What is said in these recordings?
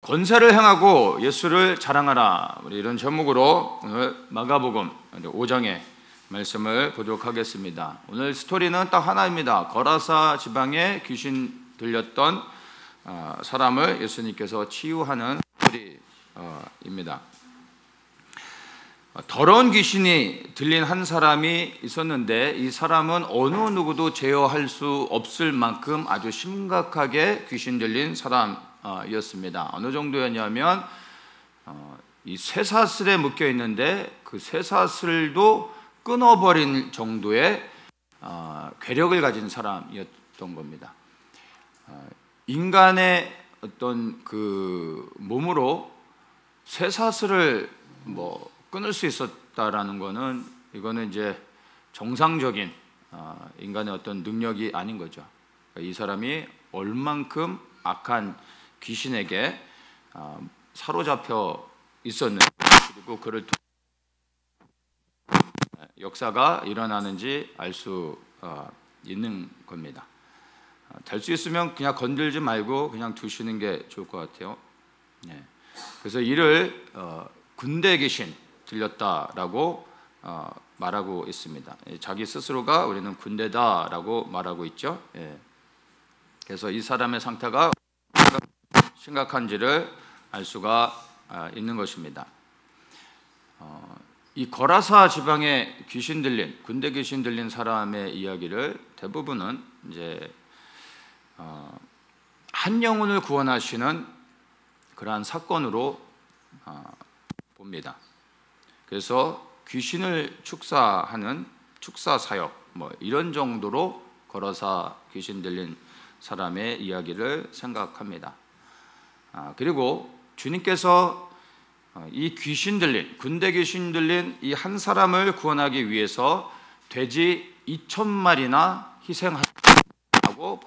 권세를 행하고 예수를 자랑하라. 우리 이런 제목으로 오늘 마가복음 5장의 말씀을 보도록 하겠습니다. 오늘 스토리는 딱 하나입니다. 거라사 지방에 귀신 들렸던 사람을 예수님께서 치유하는 스토리입니다. 더러운 귀신이 들린 한 사람이 있었는데 이 사람은 어느 누구도 제어할 수 없을 만큼 아주 심각하게 귀신 들린 사람이었습니다. 어느 정도였냐면 이 쇠사슬에 묶여 있는데 그 쇠사슬도 끊어버린 정도의 괴력을 가진 사람이었던 겁니다. 인간의 어떤 그 몸으로 쇠사슬을 끊을 수 있었다라는 거는 이거는 이제 정상적인 인간의 어떤 능력이 아닌 거죠. 이 사람이 얼만큼 악한 귀신에게 사로잡혀 있었는지, 그리고 그를 역사가 일어나는지 알 수 있는 겁니다. 될 수 있으면 그냥 건들지 말고 그냥 두시는 게 좋을 것 같아요. 그래서 이를 군대 귀신 들렸다라고 말하고 있습니다. 자기 스스로가 우리는 군대다라고 말하고 있죠. 그래서 이 사람의 상태가 심각한지를 알 수가 있는 것입니다. 이 거라사 지방에 귀신 들린, 군대 귀신 들린 사람의 이야기를 대부분은 이제 한 영혼을 구원하시는 그러한 사건으로 봅니다. 그래서 귀신을 축사하는 축사 사역 이런 정도로 걸어서 귀신 들린 사람의 이야기를 생각합니다. 그리고 주님께서 이 귀신 들린, 군대 귀신 들린 이 한 사람을 구원하기 위해서 돼지 2,000마리나 희생하고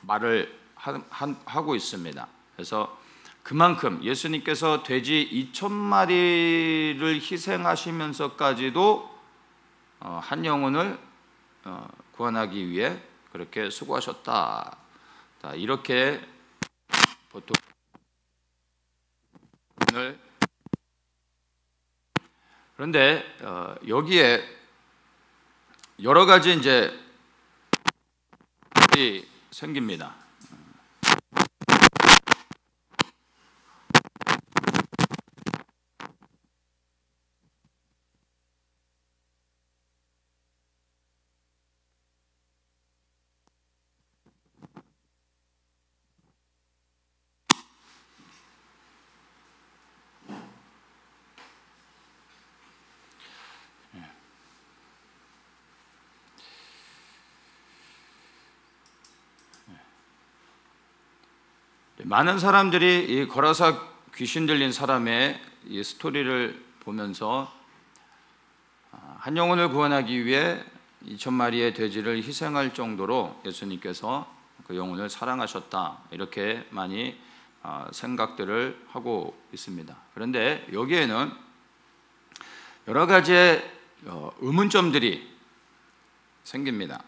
말을 하고 있습니다. 그래서 그만큼 예수님께서 돼지 2,000마리를 희생하시면서까지도 한 영혼을 구원하기 위해 그렇게 수고하셨다. 이렇게 보통 그런데 여기에 여러 가지 이제 생깁니다. 많은 사람들이 이 거라사 귀신 들린 사람의 이 스토리를 보면서 한 영혼을 구원하기 위해 2,000마리의 돼지를 희생할 정도로 예수님께서 그 영혼을 사랑하셨다, 이렇게 많이 생각들을 하고 있습니다. 그런데 여기에는 여러 가지의 의문점들이 생깁니다.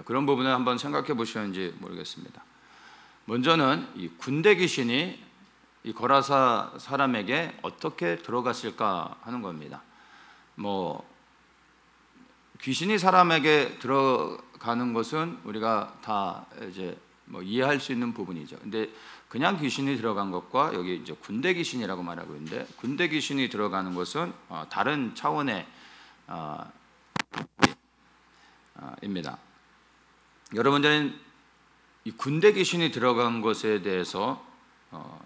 그런 부분을 한번 생각해 보시는지 모르겠습니다. 먼저는 이 군대 귀신이 이 거라사 사람에게 어떻게 들어갔을까 하는 겁니다. 귀신이 사람에게 들어가는 것은 우리가 다 이제 이해할 수 있는 부분이죠. 근데 그냥 귀신이 들어간 것과 여기 이제 군대 귀신이라고 말하고 있는데, 군대 귀신이 들어가는 것은 다른 차원의 입니다. 여러분들은 이 군대 귀신이 들어간 것에 대해서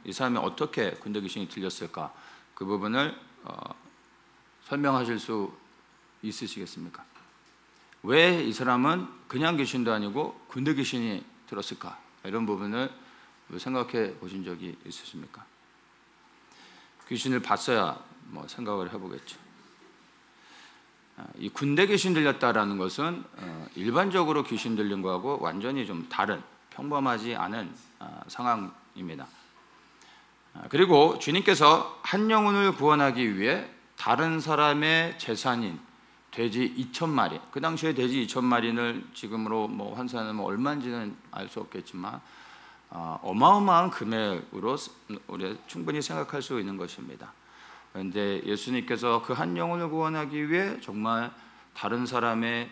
이 사람이 어떻게 군대 귀신이 들렸을까, 그 부분을 설명하실 수 있으시겠습니까? 왜 이 사람은 그냥 귀신도 아니고 군대 귀신이 들었을까, 이런 부분을 생각해 보신 적이 있으십니까? 귀신을 봤어야 생각을 해보겠죠. 이 군대 귀신 들렸다라는 것은 일반적으로 귀신 들린 거하고 완전히 좀 다른, 평범하지 않은 상황입니다. 그리고 주님께서 한 영혼을 구원하기 위해 다른 사람의 재산인 돼지 2,000마리, 그 당시에 돼지 2,000마리를 지금으로 환산하면 얼마인지는 알 수 없겠지만 어마어마한 금액으로 우리 충분히 생각할 수 있는 것입니다. 그런데 예수님께서 그 한 영혼을 구원하기 위해 정말 다른 사람의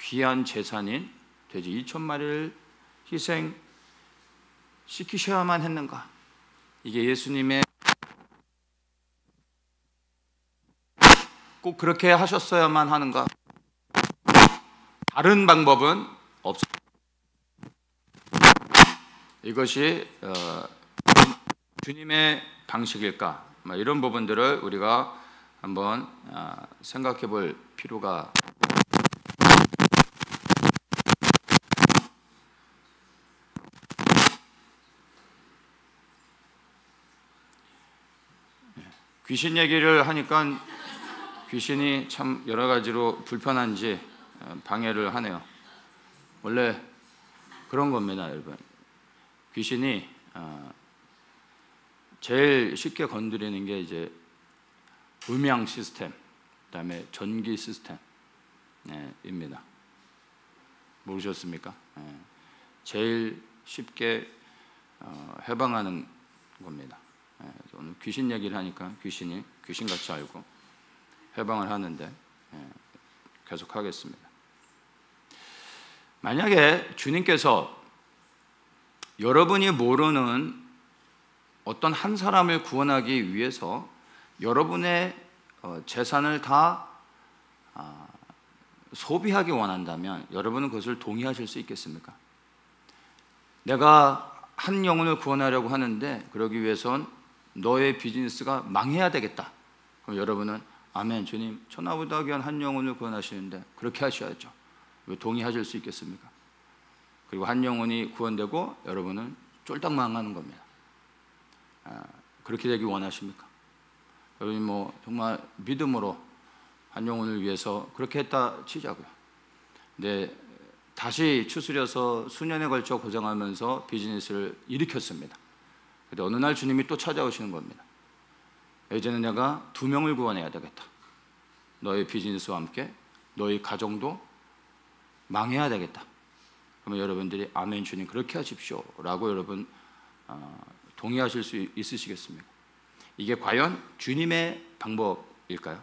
귀한 재산인 돼지 2,000마리를 희생시키셔야만 했는가? 이게 예수님의 꼭 그렇게 하셨어야만 하는가? 다른 방법은 없습니다. 이것이 주님의 방식일까? 이런 부분들을 우리가 한번 생각해 볼 필요가 귀신 얘기를 하니까 귀신이 참 여러 가지로 불편한지 방해를 하네요. 원래 그런 겁니다, 여러분. 귀신이 제일 쉽게 건드리는 게 이제 음향 시스템, 그다음에 전기 시스템입니다. 모르셨습니까? 제일 쉽게 해방하는 겁니다. 오늘 귀신 얘기를 하니까 귀신이 귀신같이 알고 해방을 하는데 계속 하겠습니다. 만약에 주님께서 여러분이 모르는 어떤 한 사람을 구원하기 위해서 여러분의 재산을 다 소비하기 원한다면 여러분은 그것을 동의하실 수 있겠습니까? 내가 한 영혼을 구원하려고 하는데 그러기 위해선 너의 비즈니스가 망해야 되겠다. 그럼 여러분은 아멘, 주님 천하보다 귀한 한 영혼을 구원하시는데 그렇게 하셔야죠. 왜 동의하실 수 있겠습니까? 그리고 한 영혼이 구원되고 여러분은 쫄딱 망하는 겁니다. 그렇게 되기 원하십니까? 여러분이 정말 믿음으로 한 영혼을 위해서 그렇게 했다 치자고요. 근데 다시 추스려서 수년에 걸쳐 고생하면서 비즈니스를 일으켰습니다. 근데 어느 날 주님이 또 찾아오시는 겁니다. 이제는 내가 2명을 구원해야 되겠다. 너의 비즈니스와 함께 너의 가정도 망해야 되겠다. 그러면 여러분들이 아멘 주님 그렇게 하십시오 라고 여러분 동의하실 수 있으시겠습니까? 이게 과연 주님의 방법일까요?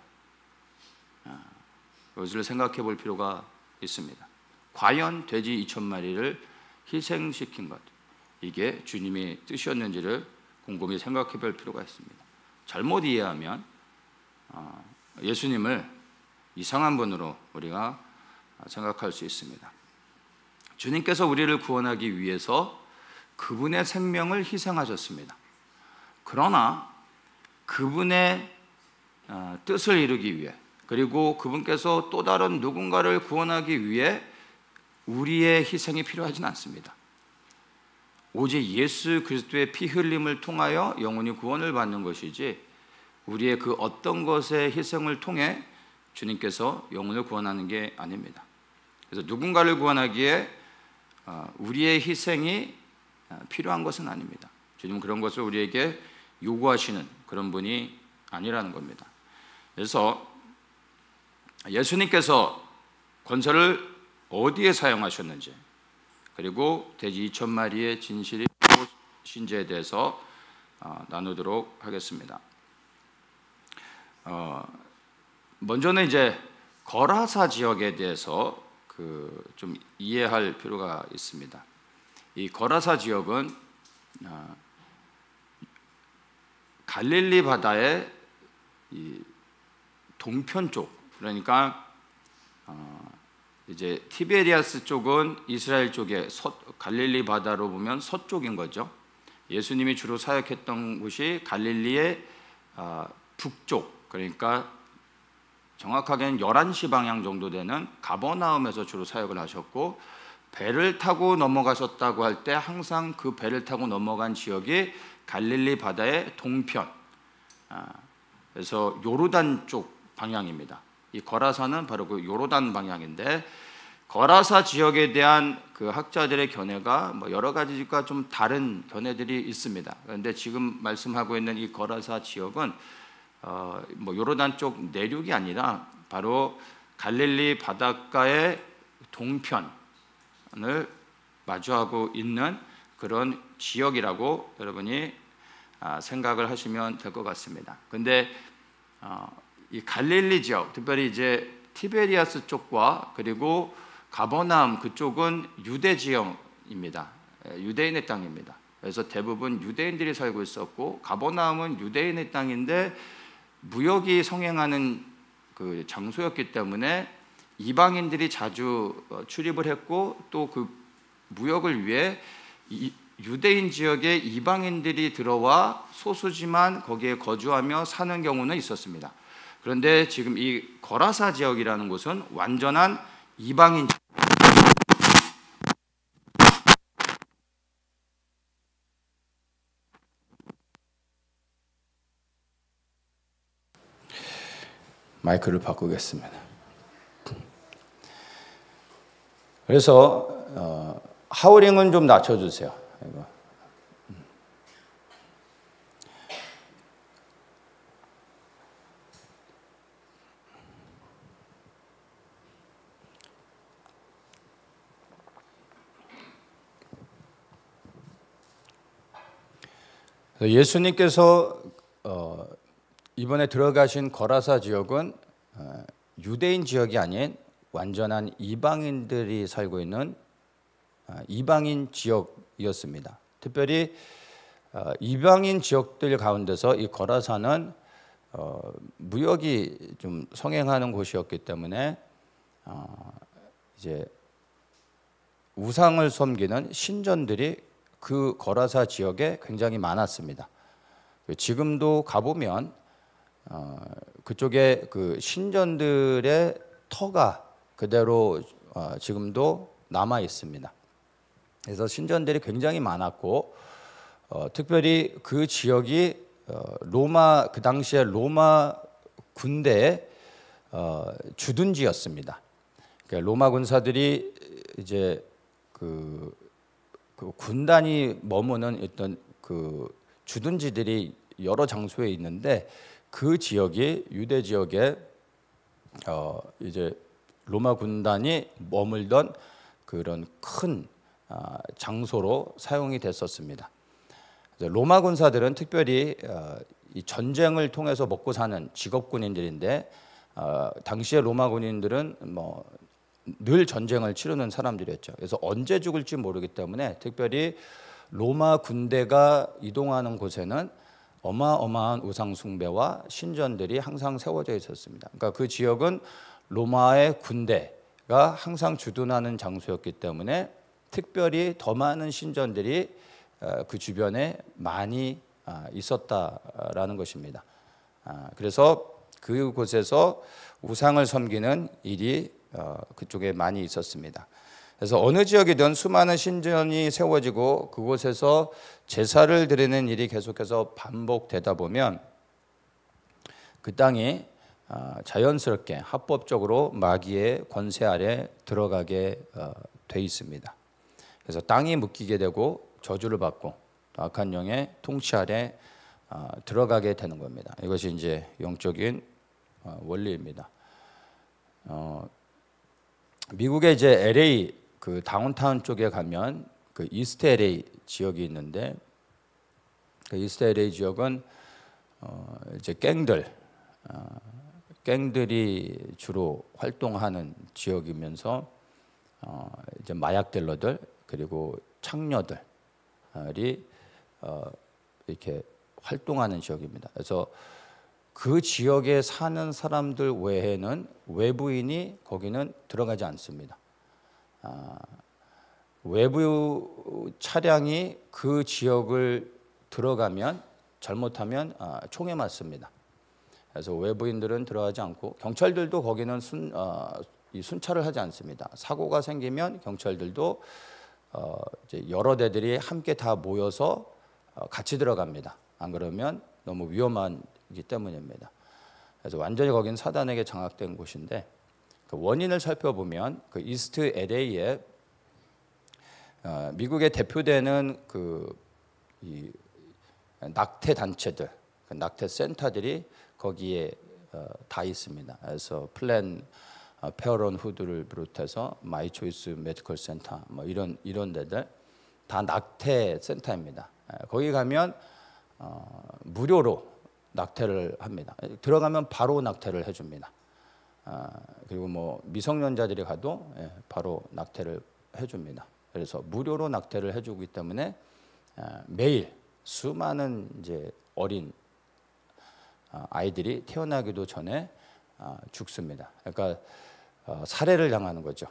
그것을 생각해 볼 필요가 있습니다. 과연 돼지 2,000마리를 희생시킨 것, 이게 주님의 뜻이었는지를 곰곰이 생각해 볼 필요가 있습니다. 잘못 이해하면 예수님을 이상한 분으로 우리가 생각할 수 있습니다. 주님께서 우리를 구원하기 위해서 그분의 생명을 희생하셨습니다. 그러나 그분의 뜻을 이루기 위해, 그리고 그분께서 또 다른 누군가를 구원하기 위해 우리의 희생이 필요하지는 않습니다. 오직 예수 그리스도의 피 흘림을 통하여 영혼이 구원을 받는 것이지 우리의 그 어떤 것의 희생을 통해 주님께서 영혼을 구원하는 게 아닙니다. 그래서 누군가를 구원하기에 우리의 희생이 필요한 것은 아닙니다. 주님은 그런 것을 우리에게 요구하시는 그런 분이 아니라는 겁니다. 그래서 예수님께서 권세를 어디에 사용하셨는지, 그리고 돼지 2,000마리의 진실이 무엇인지에 대해서 나누도록 하겠습니다. 먼저는 이제 거라사 지역에 대해서 좀 이해할 필요가 있습니다. 이 거라사 지역은 갈릴리 바다의 이 동편 쪽, 그러니까 이제 티베리아스 쪽은 이스라엘 쪽에 갈릴리 바다로 보면 서쪽인 거죠. 예수님이 주로 사역했던 곳이 갈릴리의 북쪽, 그러니까 정확하게는 11시 방향 정도 되는 가버나움에서 주로 사역을 하셨고, 배를 타고 넘어가셨다고 할 때 항상 그 배를 타고 넘어간 지역이 갈릴리 바다의 동편, 그래서 요르단 쪽 방향입니다. 이 거라사는 바로 그 요르단 방향인데, 거라사 지역에 대한 그 학자들의 견해가 여러 가지가 좀 다른 견해들이 있습니다. 그런데 지금 말씀하고 있는 이 거라사 지역은 요르단 쪽 내륙이 아니라 바로 갈릴리 바닷가의 동편을 마주하고 있는 그런 지역이라고 여러분이 생각을 하시면 될 것 같습니다. 근데 이 갈릴리 지역, 특별히 이제 티베리아스 쪽과 그리고 가버나움 그쪽은 유대 지역입니다. 유대인의 땅입니다. 그래서 대부분 유대인들이 살고 있었고, 가버나움은 유대인의 땅인데 무역이 성행하는 그 장소였기 때문에 이방인들이 자주 출입을 했고, 또 그 무역을 위해 유대인 지역에 이방인들이 들어와 소수지만 거기에 거주하며 사는 경우는 있었습니다. 그런데 지금 이 거라사 지역이라는 곳은 완전한 이방인 마이크를 바꾸겠습니다. 그래서 하우링은 좀 낮춰주세요. 이거. 예수님께서 이번에 들어가신 거라사 지역은 유대인 지역이 아닌 완전한 이방인들이 살고 있는 이방인 지역이었습니다. 특별히 이방인 지역들 가운데서 이 거라사는 무역이 좀 성행하는 곳이었기 때문에 이제 우상을 섬기는 신전들이 그 거라사 지역에 굉장히 많았습니다. 지금도 가보면 그쪽에 그 신전들의 터가 그대로 지금도 남아 있습니다. 그래서 신전들이 굉장히 많았고, 특별히 그 지역이 로마, 그 당시에 로마 군대의 주둔지였습니다. 그러니까 로마 군사들이 이제 그 군단이 머무는 어떤 그 주둔지들이 여러 장소에 있는데, 그 지역이 유대 지역에 이제 로마 군단이 머물던 그런 큰 장소로 사용이 됐었습니다. 로마 군사들은 특별히 이 전쟁을 통해서 먹고 사는 직업 군인들인데, 당시에 로마 군인들은 뭐 늘 전쟁을 치르는 사람들이었죠. 그래서 언제 죽을지 모르기 때문에 특별히 로마 군대가 이동하는 곳에는 어마어마한 우상 숭배와 신전들이 항상 세워져 있었습니다. 그러니까 그 지역은 로마의 군대가 항상 주둔하는 장소였기 때문에 특별히 더 많은 신전들이 그 주변에 많이 있었다라는 것입니다. 그래서 그곳에서 우상을 섬기는 일이 그쪽에 많이 있었습니다. 그래서 어느 지역이든 수많은 신전이 세워지고 그곳에서 제사를 드리는 일이 계속해서 반복되다 보면 그 땅이 자연스럽게 합법적으로 마귀의 권세 아래 들어가게 돼 있습니다. 그래서 땅이 묶이게 되고 저주를 받고 악한 영의 통치 아래 들어가게 되는 겁니다. 이것이 이제 영적인 원리입니다. 미국의 이제 LA 그 다운타운 쪽에 가면 그 이스트 LA 지역이 있는데, 그 이스트 LA 지역은 이제 갱들이 주로 활동하는 지역이면서 이제 마약 딜러들 그리고 창녀들이 이렇게 활동하는 지역입니다. 그래서 그 지역에 사는 사람들 외에는 외부인이 거기는 들어가지 않습니다. 외부 차량이 그 지역을 들어가면 잘못하면 총에 맞습니다. 그래서 외부인들은 들어가지 않고, 경찰들도 거기는 순찰을 하지 않습니다. 사고가 생기면 경찰들도 이제 여러 대들이 함께 다 모여서 같이 들어갑니다. 안 그러면 너무 위험하기 때문입니다. 그래서 완전히 거긴 사단에게 장악된 곳인데, 그 원인을 살펴보면 그 이스트 LA에 미국의 대표되는 이 낙태 단체들, 그 낙태 센터들이 거기에 다 있습니다. 그래서 플랜 페어런후드를 비롯해서 마이 초이스 메디컬 센터 뭐 이런 데들 다 낙태 센터입니다. 거기 가면 무료로 낙태를 합니다. 들어가면 바로 낙태를 해줍니다. 그리고 뭐 미성년자들이 가도 바로 낙태를 해줍니다. 그래서 무료로 낙태를 해주기 때문에 매일 수많은 이제 어린 아이들이 태어나기도 전에 죽습니다. 그러니까 살해를 당하는 거죠.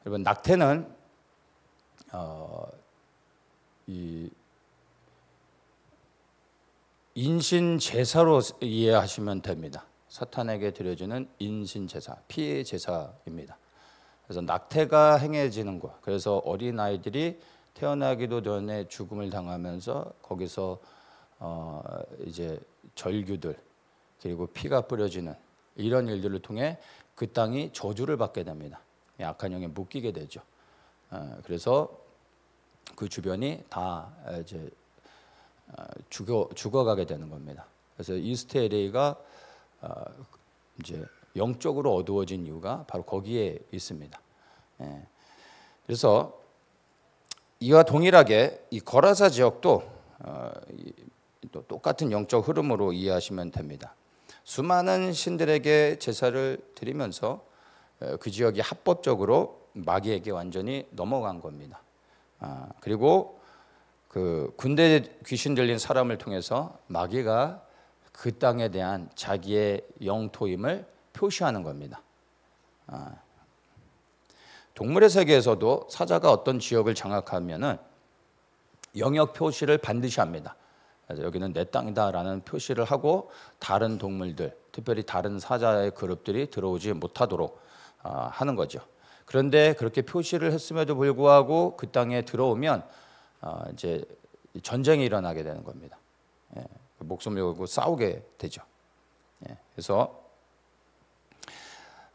여러분 낙태는 이 인신 제사로 이해하시면 됩니다. 사탄에게 드려지는 인신 제사, 피해 제사입니다. 그래서 낙태가 행해지는 것. 그래서 어린 아이들이 태어나기도 전에 죽음을 당하면서 거기서 이제 절규들 그리고 피가 뿌려지는 이런 일들을 통해 그 땅이 저주를 받게 됩니다. 악한 영에 묶이게 되죠. 그래서 그 주변이 다 이제 죽어가게 되는 겁니다. 그래서 이스트 LA가 이제 영적으로 어두워진 이유가 바로 거기에 있습니다. 그래서 이와 동일하게 이 거라사 지역도 또 똑같은 영적 흐름으로 이해하시면 됩니다. 수많은 신들에게 제사를 드리면서 그 지역이 합법적으로 마귀에게 완전히 넘어간 겁니다. 그리고 그 군대 귀신 들린 사람을 통해서 마귀가 그 땅에 대한 자기의 영토임을 표시하는 겁니다. 동물의 세계에서도 사자가 어떤 지역을 장악하면은 영역 표시를 반드시 합니다. 그래서 여기는 내 땅이다라는 표시를 하고 다른 동물들, 특별히 다른 사자의 그룹들이 들어오지 못하도록 하는 거죠. 그런데 그렇게 표시를 했음에도 불구하고 그 땅에 들어오면 이제 전쟁이 일어나게 되는 겁니다. 목숨을 걸고 싸우게 되죠. 그래서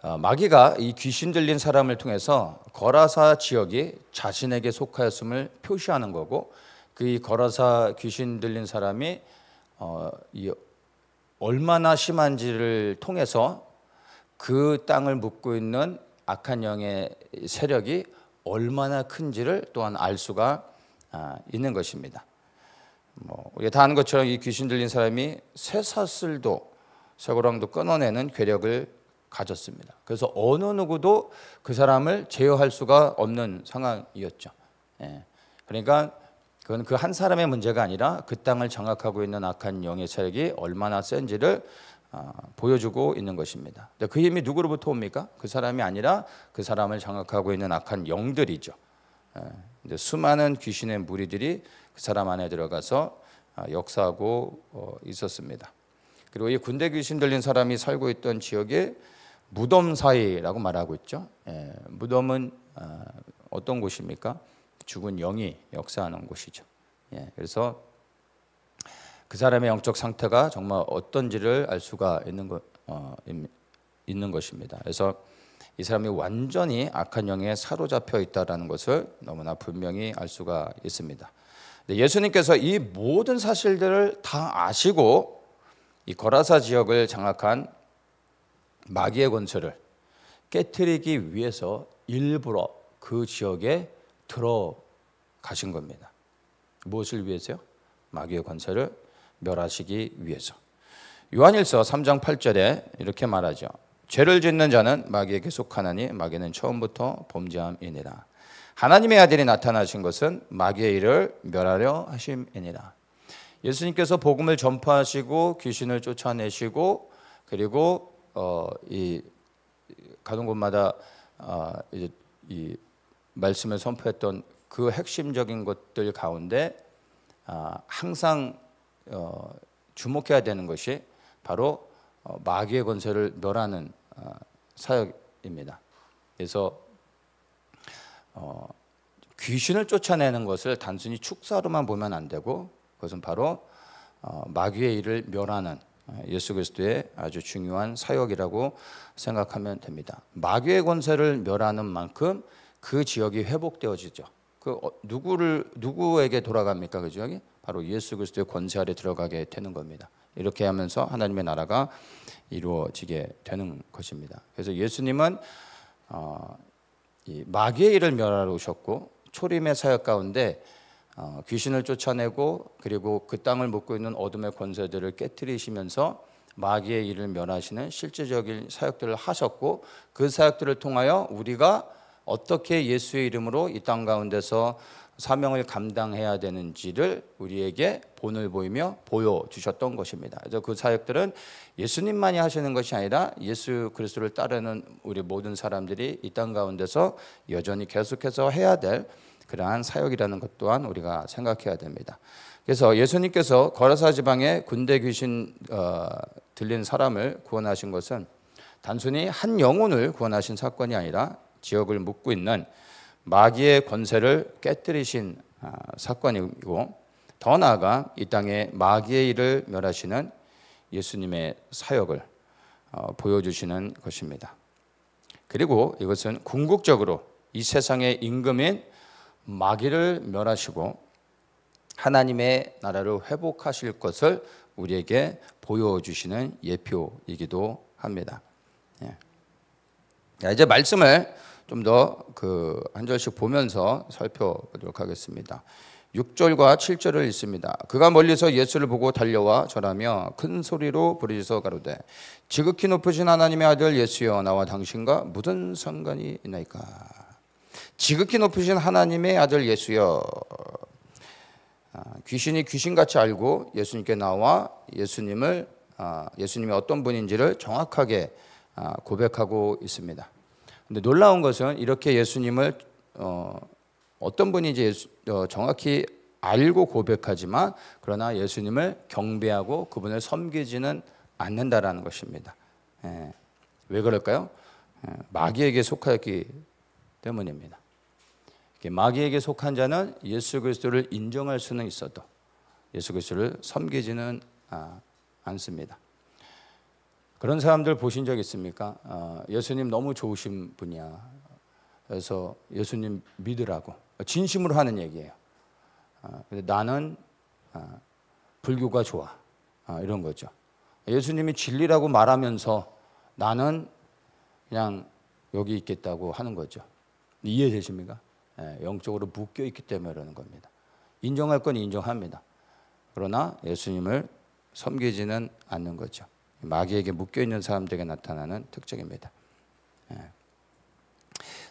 마귀가 이 귀신 들린 사람을 통해서 거라사 지역이 자신에게 속하였음을 표시하는 거고, 그 거라사 귀신 들린 사람이 얼마나 심한지를 통해서 그 땅을 묻고 있는 악한 영의 세력이 얼마나 큰지를 또한 알 수가 있는 것입니다. 우리가 다 아는 것처럼 이 귀신 들린 사람이 쇠사슬도 쇠고랑도 끊어내는 괴력을 가졌습니다. 그래서 어느 누구도 그 사람을 제어할 수가 없는 상황이었죠. 그러니까 그건 그 한 사람의 문제가 아니라 그 땅을 장악하고 있는 악한 영의 세력이 얼마나 센지를 보여주고 있는 것입니다. 그 힘이 누구로부터 옵니까? 그 사람이 아니라 그 사람을 장악하고 있는 악한 영들이죠. 수많은 귀신의 무리들이 그 사람 안에 들어가서 역사하고 있었습니다. 그리고 이 군대 귀신 들린 사람이 살고 있던 지역에 무덤 사이라고 말하고 있죠. 무덤은 어떤 곳입니까? 죽은 영이 역사하는 곳이죠. 그래서 그 사람의 영적 상태가 정말 어떤지를 알 수가 있는 것입니다. 그래서 이 사람이 완전히 악한 영에 사로잡혀 있다는 것을 너무나 분명히 알 수가 있습니다. 예수님께서 이 모든 사실들을 다 아시고 이 거라사 지역을 장악한 마귀의 권세를 깨트리기 위해서 일부러 그 지역에 들어가신 겁니다. 무엇을 위해서요? 마귀의 권세를 멸하시기 위해서. 요한일서 3장 8절에 이렇게 말하죠. 죄를 짓는 자는 마귀에게 속하나니 마귀는 처음부터 범죄함이니라. 하나님의 아들이 나타나신 것은 마귀의 일을 멸하려 하심이니라. 예수님께서 복음을 전파하시고 귀신을 쫓아내시고 그리고 가는 곳마다 이제 이 말씀을 선포했던 그 핵심적인 것들 가운데 항상 주목해야 되는 것이 바로 마귀의 권세를 멸하는 사역입니다. 그래서 귀신을 쫓아내는 것을 단순히 축사로만 보면 안 되고 그것은 바로 마귀의 일을 멸하는 예수 그리스도의 아주 중요한 사역이라고 생각하면 됩니다. 마귀의 권세를 멸하는 만큼 그 지역이 회복되어지죠. 그 누구에게 돌아갑니까? 그 지역이 바로 예수 그리스도의 권세 아래 들어가게 되는 겁니다. 이렇게 하면서 하나님의 나라가 이루어지게 되는 것입니다. 그래서 예수님은 이 마귀의 일을 멸하러 오셨고 초림의 사역 가운데 귀신을 쫓아내고 그리고 그 땅을 묶고 있는 어둠의 권세들을 깨뜨리시면서 마귀의 일을 멸하시는 실제적인 사역들을 하셨고, 그 사역들을 통하여 우리가 어떻게 예수의 이름으로 이 땅 가운데서 사명을 감당해야 되는지를 우리에게 본을 보이며 보여주셨던 것입니다. 그래서 그 사역들은 예수님만이 하시는 것이 아니라 예수 그리스도를 따르는 우리 모든 사람들이 이 땅 가운데서 여전히 계속해서 해야 될 그러한 사역이라는 것 또한 우리가 생각해야 됩니다. 그래서 예수님께서 거라사 지방에 군대 귀신 들린 사람을 구원하신 것은 단순히 한 영혼을 구원하신 사건이 아니라 지역을 묶고 있는 마귀의 권세를 깨뜨리신 사건이고, 더 나아가 이 땅에 마귀의 일을 멸하시는 예수님의 사역을 보여주시는 것입니다. 그리고 이것은 궁극적으로 이 세상의 임금인 마귀를 멸하시고 하나님의 나라를 회복하실 것을 우리에게 보여주시는 예표이기도 합니다. 이제 말씀을 좀 더 한 절씩 보면서 살펴보도록 하겠습니다. 6절과 7절을 읽습니다. 그가 멀리서 예수를 보고 달려와 절하며 큰 소리로 부르짖어 가로되 지극히 높으신 하나님의 아들 예수여, 나와 당신과 무슨 상관이 있나이까. 지극히 높으신 하나님의 아들 예수여. 귀신이 귀신같이 알고 예수님께 나와 예수님이 어떤 분인지를 정확하게 고백하고 있습니다. 근데 놀라운 것은 이렇게 예수님을 어떤 분인지 정확히 알고 고백하지만 그러나 예수님을 경배하고 그분을 섬기지는 않는다라는 것입니다. 왜 그럴까요? 마귀에게 속하였기 때문입니다. 마귀에게 속한 자는 예수 그리스도를 인정할 수는 있어도 예수 그리스도를 섬기지는 않습니다. 그런 사람들 보신 적 있습니까? 예수님 너무 좋으신 분이야. 그래서 예수님 믿으라고 진심으로 하는 얘기예요. 근데 나는 불교가 좋아. 이런 거죠. 예수님이 진리라고 말하면서 나는 그냥 여기 있겠다고 하는 거죠. 이해되십니까? 영적으로 묶여 있기 때문에 그러는 겁니다. 인정할 건 인정합니다. 그러나 예수님을 섬기지는 않는 거죠. 마귀에게 묶여 있는 사람들에게 나타나는 특징입니다.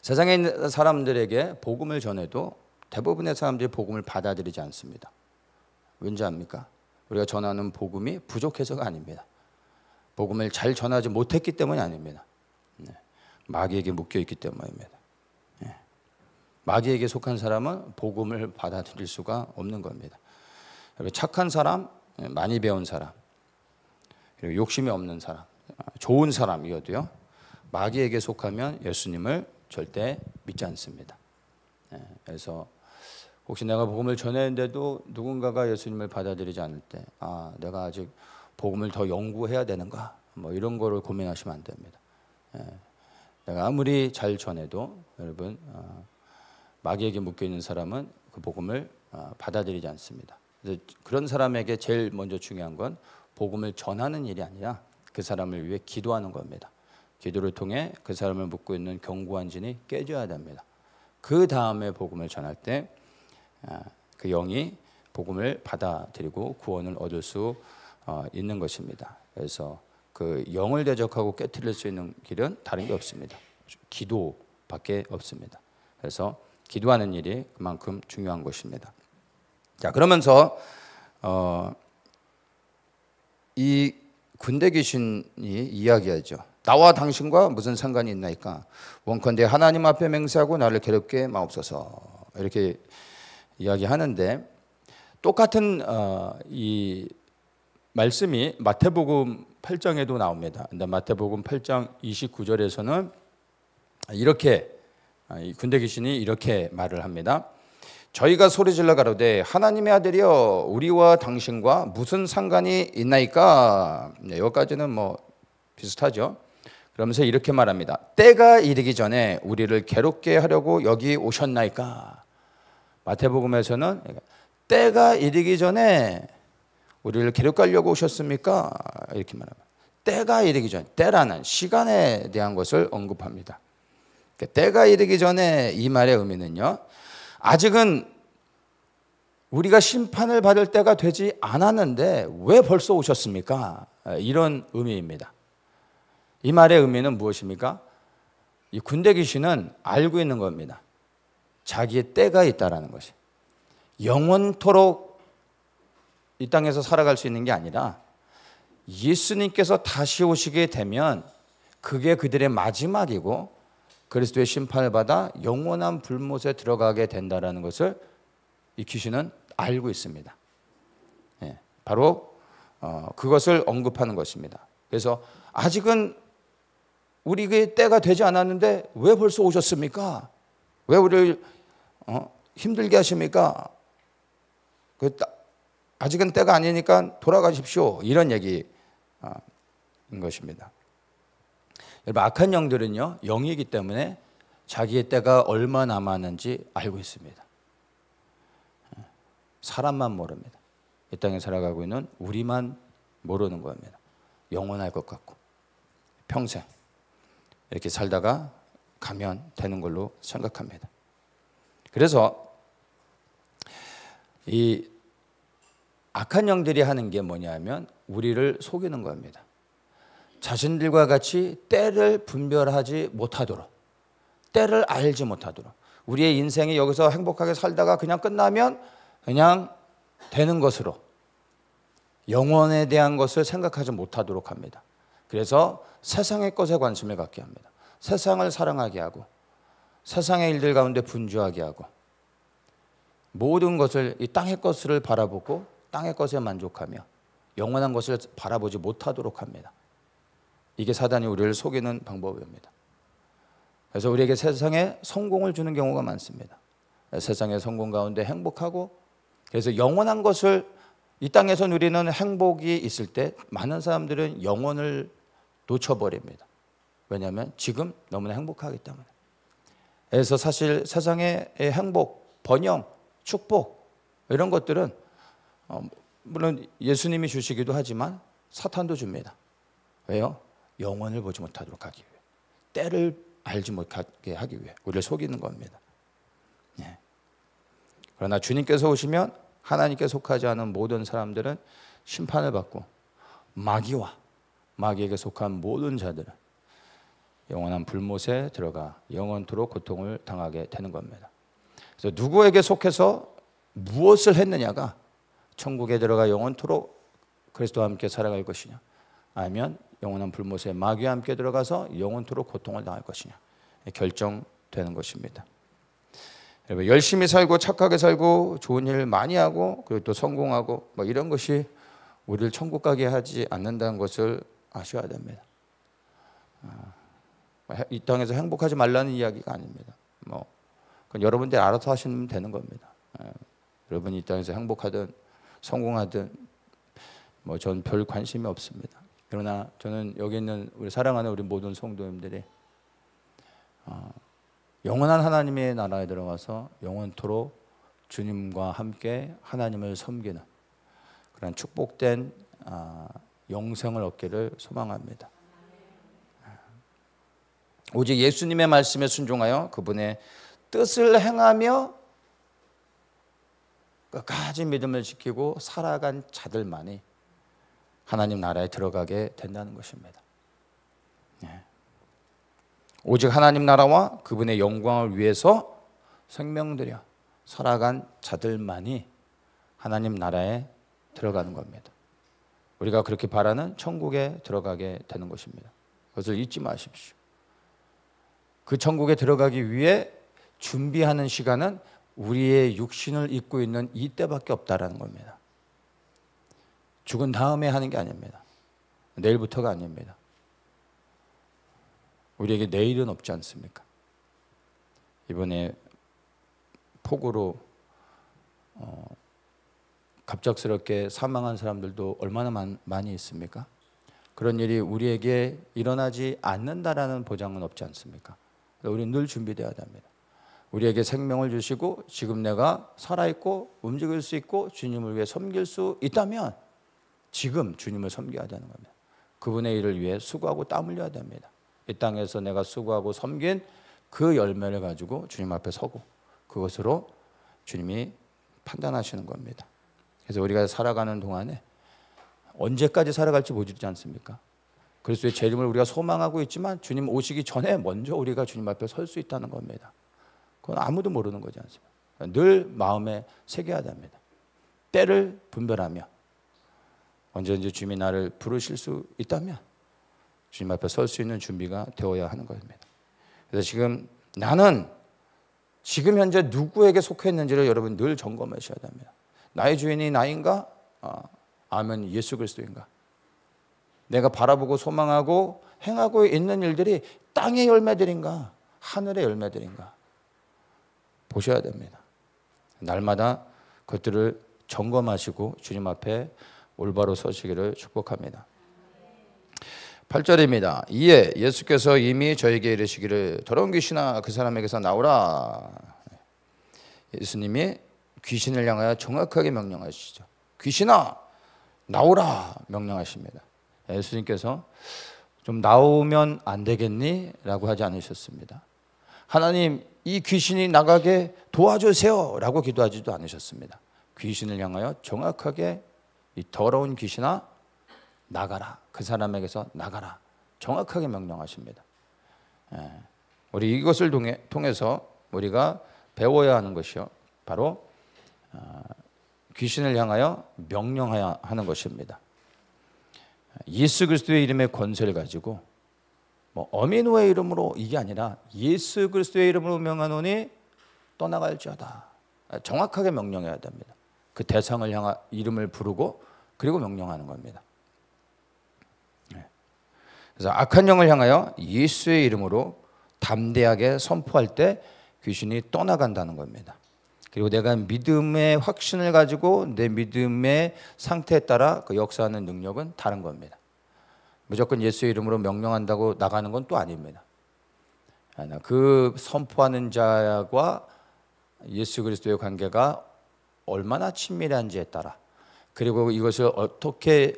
세상에 있는 사람들에게 복음을 전해도 대부분의 사람들이 복음을 받아들이지 않습니다. 왠지 압니까? 우리가 전하는 복음이 부족해서가 아닙니다. 복음을 잘 전하지 못했기 때문이 아닙니다. 마귀에게 묶여 있기 때문입니다. 마귀에게 속한 사람은 복음을 받아들일 수가 없는 겁니다. 착한 사람, 많이 배운 사람, 그리고 욕심이 없는 사람, 좋은 사람이어도요, 마귀에게 속하면 예수님을 절대 믿지 않습니다. 그래서 혹시 내가 복음을 전했는데도 누군가가 예수님을 받아들이지 않을 때, 내가 아직 복음을 더 연구해야 되는가, 뭐 이런 거를 고민하시면 안 됩니다. 내가 아무리 잘 전해도 여러분 마귀에게 묶여 있는 사람은 그 복음을 받아들이지 않습니다. 그래서 그런 사람에게 제일 먼저 중요한 건 복음을 전하는 일이 아니라 그 사람을 위해 기도하는 겁니다. 기도를 통해 그 사람을 묶고 있는 견고한 진이 깨져야 됩니다. 그 다음에 복음을 전할 때 그 영이 복음을 받아들이고 구원을 얻을 수 있는 것입니다. 그래서 그 영을 대적하고 깨트릴 수 있는 길은 다른 게 없습니다. 기도밖에 없습니다. 그래서 기도하는 일이 그만큼 중요한 것입니다. 자, 그러면서 이 군대 귀신이 이야기하죠. 나와 당신과 무슨 상관이 있나이까? 원컨대 하나님 앞에 맹세하고 나를 괴롭게 마옵소서. 이렇게 이야기하는데 똑같은 이 말씀이 마태복음 8장에도 나옵니다. 근데 마태복음 8장 29절에서는 이렇게 군대 귀신이 이렇게 말을 합니다. 저희가 소리질러 가로되 하나님의 아들이여 우리와 당신과 무슨 상관이 있나이까? 여기까지는 뭐 비슷하죠. 그러면서 이렇게 말합니다. 때가 이르기 전에 우리를 괴롭게 하려고 여기 오셨나이까? 마태복음에서는 때가 이르기 전에 우리를 괴롭게 하려고 오셨습니까? 이렇게 말합니다. 때가 이르기 전, 때라는 시간에 대한 것을 언급합니다. 때가 이르기 전에 이 말의 의미는요, 아직은 우리가 심판을 받을 때가 되지 않았는데 왜 벌써 오셨습니까? 이런 의미입니다. 이 말의 의미는 무엇입니까? 이 군대 귀신은 알고 있는 겁니다. 자기의 때가 있다라는 것이. 영원토록 이 땅에서 살아갈 수 있는 게 아니라 예수님께서 다시 오시게 되면 그게 그들의 마지막이고 그리스도의 심판을 받아 영원한 불못에 들어가게 된다라는 것을 이 귀신은 알고 있습니다. 예, 바로 그것을 언급하는 것입니다. 그래서 아직은 우리의 때가 되지 않았는데 왜 벌써 오셨습니까? 왜 우리를 힘들게 하십니까? 아직은 때가 아니니까 돌아가십시오. 이런 얘기인 것입니다. 여러분, 악한 영들은요, 영이기 때문에 자기의 때가 얼마 남았는지 알고 있습니다. 사람만 모릅니다. 이 땅에 살아가고 있는 우리만 모르는 겁니다. 영원할 것 같고 평생 이렇게 살다가 가면 되는 걸로 생각합니다. 그래서 이 악한 영들이 하는 게 뭐냐면 우리를 속이는 겁니다. 자신들과 같이 때를 분별하지 못하도록, 때를 알지 못하도록, 우리의 인생이 여기서 행복하게 살다가 그냥 끝나면 그냥 되는 것으로 영원에 대한 것을 생각하지 못하도록 합니다. 그래서 세상의 것에 관심을 갖게 합니다. 세상을 사랑하게 하고 세상의 일들 가운데 분주하게 하고 모든 것을 이 땅의 것을 바라보고 땅의 것에 만족하며 영원한 것을 바라보지 못하도록 합니다. 이게 사단이 우리를 속이는 방법입니다. 그래서 우리에게 세상에 성공을 주는 경우가 많습니다. 세상의 성공 가운데 행복하고 그래서 영원한 것을 이 땅에서 누리는 행복이 있을 때 많은 사람들은 영혼을 놓쳐버립니다. 왜냐하면 지금 너무나 행복하기 때문에. 그래서 사실 세상의 행복, 번영, 축복 이런 것들은 물론 예수님이 주시기도 하지만 사탄도 줍니다. 왜요? 영혼을 보지 못하도록 하기 위해, 때를 알지 못하게 하기 위해 우리를 속이는 겁니다. 네. 그러나 주님께서 오시면 하나님께 속하지 않은 모든 사람들은 심판을 받고 마귀와 마귀에게 속한 모든 자들은 영원한 불못에 들어가 영원토록 고통을 당하게 되는 겁니다. 그래서 누구에게 속해서 무엇을 했느냐가 천국에 들어가 영원토록 그리스도와 함께 살아갈 것이냐, 아니면 영원한 불못에 마귀와 함께 들어가서 영원토록 고통을 당할 것이냐 결정되는 것입니다. 여러분, 열심히 살고 착하게 살고 좋은 일 많이 하고 그리고 또 성공하고 뭐 이런 것이 우리를 천국 가게 하지 않는다는 것을 아셔야 됩니다. 이 땅에서 행복하지 말라는 이야기가 아닙니다. 뭐 그건 여러분들이 알아서 하시면 되는 겁니다. 여러분이 이 땅에서 행복하든 성공하든 뭐 전 별 관심이 없습니다. 그러나 저는 여기 있는 우리 사랑하는 우리 모든 성도님들이 영원한 하나님의 나라에 들어가서 영원토록 주님과 함께 하나님을 섬기는 그런 축복된 영생을 얻기를 소망합니다. 오직 예수님의 말씀에 순종하여 그분의 뜻을 행하며 끝까지 믿음을 지키고 살아간 자들만이 하나님 나라에 들어가게 된다는 것입니다. 오직 하나님 나라와 그분의 영광을 위해서 생명 들여 살아간 자들만이 하나님 나라에 들어가는 겁니다. 우리가 그렇게 바라는 천국에 들어가게 되는 것입니다. 그것을 잊지 마십시오. 그 천국에 들어가기 위해 준비하는 시간은 우리의 육신을 입고 있는 이때밖에 없다라는 겁니다. 죽은 다음에 하는 게 아닙니다. 내일부터가 아닙니다. 우리에게 내일은 없지 않습니까? 이번에 폭우로 갑작스럽게 사망한 사람들도 얼마나 많이 있습니까? 그런 일이 우리에게 일어나지 않는다라는 보장은 없지 않습니까? 우리는 늘 준비되어야 됩니다. 우리에게 생명을 주시고 지금 내가 살아있고 움직일 수 있고 주님을 위해 섬길 수 있다면 지금 주님을 섬겨야 되는 겁니다. 그분의 일을 위해 수고하고 땀 흘려야 됩니다. 이 땅에서 내가 수고하고 섬긴 그 열매를 가지고 주님 앞에 서고 그것으로 주님이 판단하시는 겁니다. 그래서 우리가 살아가는 동안에 언제까지 살아갈지 모르지 않습니까? 그리스도의 재림을 우리가 소망하고 있지만 주님 오시기 전에 먼저 우리가 주님 앞에 설 수 있다는 겁니다. 그건 아무도 모르는 거지 않습니까? 늘 마음에 새겨야 됩니다. 때를 분별하며 언제든지 주님이 나를 부르실 수 있다면 주님 앞에 설 수 있는 준비가 되어야 하는 것입니다. 그래서 지금 나는 지금 현재 누구에게 속해 있는지를 여러분 늘 점검하셔야 됩니다. 나의 주인이 나인가? 아니면 예수 그리스도인가? 내가 바라보고 소망하고 행하고 있는 일들이 땅의 열매들인가? 하늘의 열매들인가? 보셔야 됩니다. 날마다 그것들을 점검하시고 주님 앞에 올바로 서시기를 축복합니다. 8절입니다. 이에 예수께서 이미 저에게 이르시기를 더러운 귀신아 그 사람에게서 나오라. 예수님이 귀신을 향하여 정확하게 명령하시죠. 귀신아 나오라 명령하십니다. 예수님께서 좀 나오면 안 되겠니? 라고 하지 않으셨습니다. 하나님 이 귀신이 나가게 도와주세요 라고 기도하지도 않으셨습니다. 귀신을 향하여 정확하게 이 더러운 귀신아 나가라. 그 사람에게서 나가라. 정확하게 명령하십니다. 우리 이것을 통해서 우리가 배워야 하는 것이요. 바로 귀신을 향하여 명령해야 하는 것입니다. 예수 그리스도의 이름의 권세를 가지고 어미노의 이름으로 이게 아니라 예수 그리스도의 이름으로 명하노니 떠나갈지어다. 정확하게 명령해야 됩니다. 그 대상을 향한 이름을 부르고 그리고 명령하는 겁니다. 그래서 악한 영을 향하여 예수의 이름으로 담대하게 선포할 때 귀신이 떠나간다는 겁니다. 그리고 내가 믿음의 확신을 가지고 내 믿음의 상태에 따라 그 역사하는 능력은 다른 겁니다. 무조건 예수의 이름으로 명령한다고 나가는 건 또 아닙니다. 그 선포하는 자와 예수 그리스도의 관계가 얼마나 친밀한지에 따라 그리고 이것을 어떻게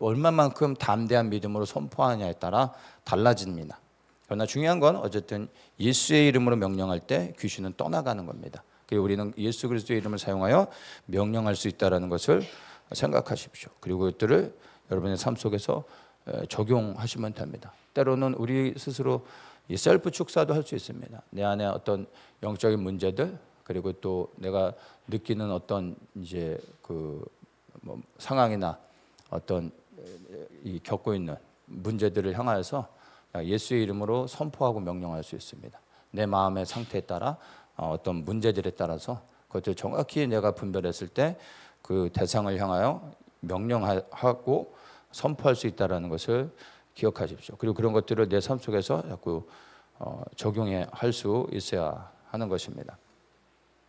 얼마만큼 담대한 믿음으로 선포하느냐에 따라 달라집니다. 그러나 중요한 건 어쨌든 예수의 이름으로 명령할 때 귀신은 떠나가는 겁니다. 그리고 우리는 예수 그리스도의 이름을 사용하여 명령할 수 있다는 것을 생각하십시오. 그리고 그것들을 여러분의 삶 속에서 적용하시면 됩니다. 때로는 우리 스스로 셀프 축사도 할 수 있습니다. 내 안에 어떤 영적인 문제들 그리고 또 내가 느끼는 어떤 이제 상황이나 어떤 이 겪고 있는 문제들을 향하여서 예수의 이름으로 선포하고 명령할 수 있습니다. 내 마음의 상태에 따라 어떤 문제들에 따라서 그것을 정확히 내가 분별했을 때 그 대상을 향하여 명령하고 선포할 수 있다는 것을 기억하십시오. 그리고 그런 것들을 내 삶 속에서 자꾸 적용해 할 수 있어야 하는 것입니다.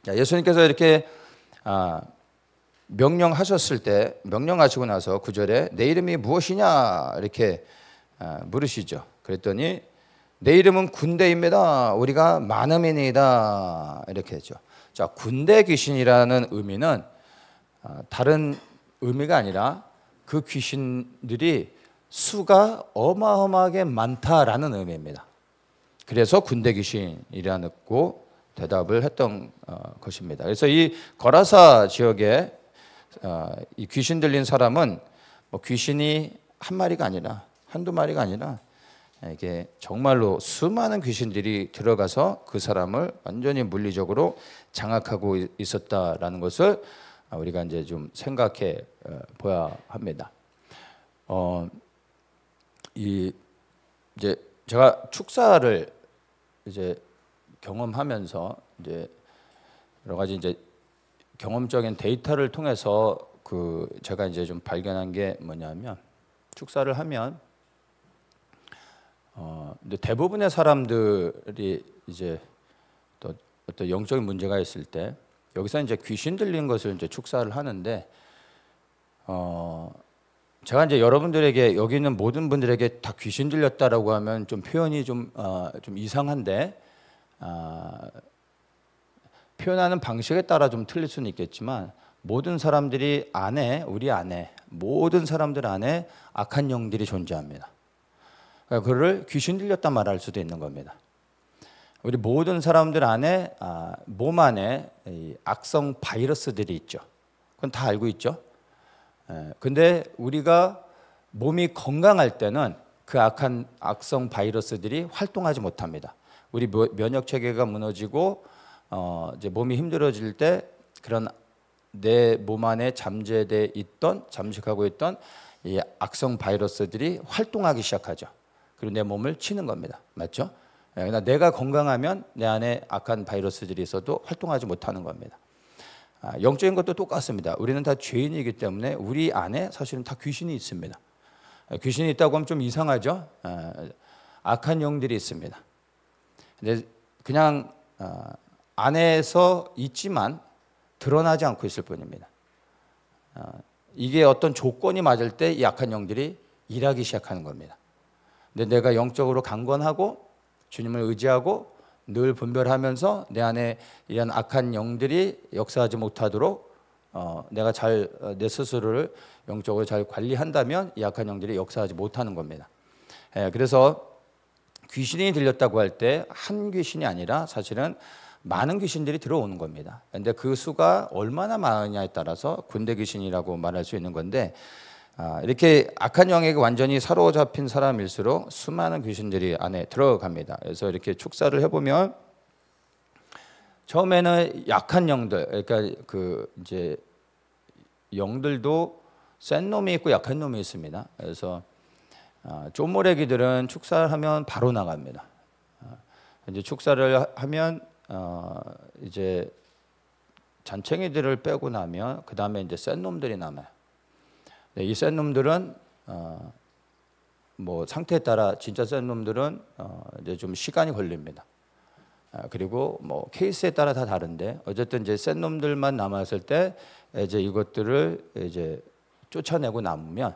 예수님께서 이렇게 명령하셨을 때 명령하시고 나서 9절에 내 이름이 무엇이냐 이렇게 물으시죠. 그랬더니 내 이름은 군대입니다. 우리가 많음이니이다 이렇게 했죠. 자, 군대 귀신이라는 의미는 다른 의미가 아니라 그 귀신들이 수가 어마어마하게 많다라는 의미입니다. 그래서 군대 귀신이라고 대답을 했던 것입니다. 그래서 이 거라사 지역에 이 귀신 들린 사람은 귀신이 한 마리가 아니라 한두 마리가 아니라 이게 정말로 수많은 귀신들이 들어가서 그 사람을 완전히 물리적으로 장악하고 있었다라는 것을 우리가 이제 좀 생각해 봐야 합니다. 이제 제가 축사를 이제 경험하면서 이제 여러 가지 이제 경험적인 데이터를 통해서 제가 이제 좀 발견한 게 뭐냐면 축사를 하면 근데 대부분의 사람들이 이제 또 어떤 영적인 문제가 있을 때 여기서 이제 귀신 들린 것을 이제 축사를 하는데 제가 이제 여러분들에게 여기 있는 모든 분들에게 다 귀신 들렸다라고 하면 좀 표현이 좀 이상한데 표현하는 방식에 따라 좀 틀릴 수는 있겠지만 모든 사람들이 우리 안에 모든 사람들 안에 악한 영들이 존재합니다. 그러니까 그를 귀신 들렸다 말할 수도 있는 겁니다. 우리 모든 사람들 안에 몸 안에 이 악성 바이러스들이 있죠. 그건 다 알고 있죠. 근데 우리가 몸이 건강할 때는 그 악성 바이러스들이 활동하지 못합니다. 우리 면역 체계가 무너지고 이제 몸이 힘들어질 때 그런 내 몸 안에 잠식하고 있던 이 악성 바이러스들이 활동하기 시작하죠. 그리고 내 몸을 치는 겁니다. 맞죠? 그러나 내가 건강하면 내 안에 악한 바이러스들이 있어도 활동하지 못하는 겁니다. 영적인 것도 똑같습니다. 우리는 다 죄인이기 때문에 우리 안에 사실은 다 귀신이 있습니다. 귀신이 있다고 하면 좀 이상하죠? 악한 영들이 있습니다. 근데 그냥 안에서 있지만 드러나지 않고 있을 뿐입니다. 이게 어떤 조건이 맞을 때 이 악한 영들이 일하기 시작하는 겁니다. 근데 내가 영적으로 강건하고 주님을 의지하고 늘 분별하면서 내 안에 이런 악한 영들이 역사하지 못하도록 내가 내 스스로를 영적으로 잘 관리한다면 이 악한 영들이 역사하지 못하는 겁니다. 그래서 귀신이 들렸다고 할 때 한 귀신이 아니라 사실은 많은 귀신들이 들어오는 겁니다. 근데 그 수가 얼마나 많으냐에 따라서 군대 귀신이라고 말할 수 있는 건데, 이렇게 악한 영에게 완전히 사로잡힌 사람일수록 수많은 귀신들이 안에 들어갑니다. 그래서 이렇게 축사를 해보면 처음에는 약한 영들, 그러니까 그 이제 영들도 센 놈이 있고 약한 놈이 있습니다. 그래서 쪼모래기들은 축사를 하면 바로 나갑니다. 이제 축사를 하면 이제 잔챙이들을 빼고 나면 그 다음에 이제 센 놈들이 남아요. 이 센 놈들은 뭐 상태에 따라 진짜 센 놈들은 이제 좀 시간이 걸립니다. 그리고 뭐 케이스에 따라 다 다른데 어쨌든 이제 센 놈들만 남았을 때 이제 이것들을 이제 쫓아내고 남으면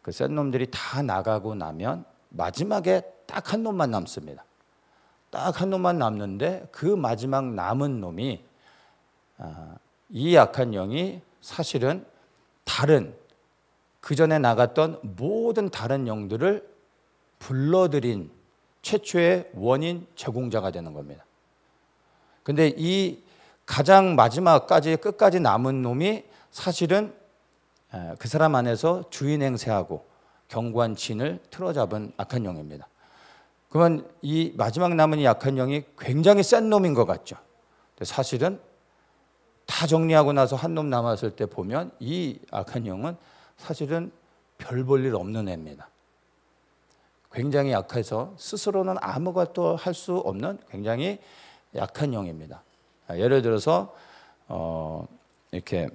그 센 놈들이 다 나가고 나면 마지막에 딱 한 놈만 남습니다. 딱 한 놈만 남는데 그 마지막 남은 놈이 이 약한 영이 사실은 다른 그 전에 나갔던 모든 다른 영들을 불러들인 최초의 원인 제공자가 되는 겁니다. 근데 이 가장 마지막까지 끝까지 남은 놈이 사실은 그 사람 안에서 주인 행세하고 견고한 진을 틀어잡은 악한 영입니다. 그러면 이 마지막 남은 이 약한 영이 굉장히 센 놈인 것 같죠. 근데 사실은 다 정리하고 나서 한 놈 남았을 때 보면 이 악한 영은 사실은 별 볼 일 없는 애입니다. 굉장히 약해서 스스로는 아무것도 할 수 없는 굉장히 약한 영입니다. 예를 들어서 이렇게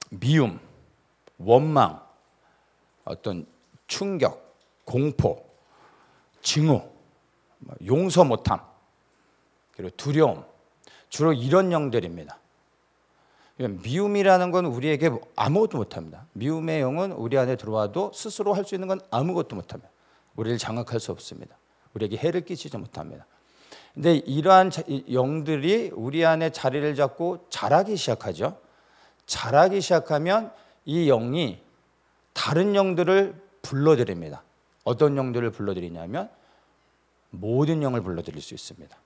미움, 원망, 어떤 충격, 공포, 증오, 용서 못함, 그리고 두려움, 주로 이런 영들입니다. 미움이라는 건 우리에게 아무것도 못합니다. 미움의 영은 우리 안에 들어와도 스스로 할 수 있는 건 아무것도 못합니다. 우리를 장악할 수 없습니다. 우리에게 해를 끼치지 못합니다. 근데 이러한 영들이 우리 안에 자리를 잡고 자라기 시작하죠. 자라기 시작하면 이 영이 다른 영들을 불러들입니다. 어떤 영들을 불러들이냐면 모든 영을 불러들일 수 있습니다.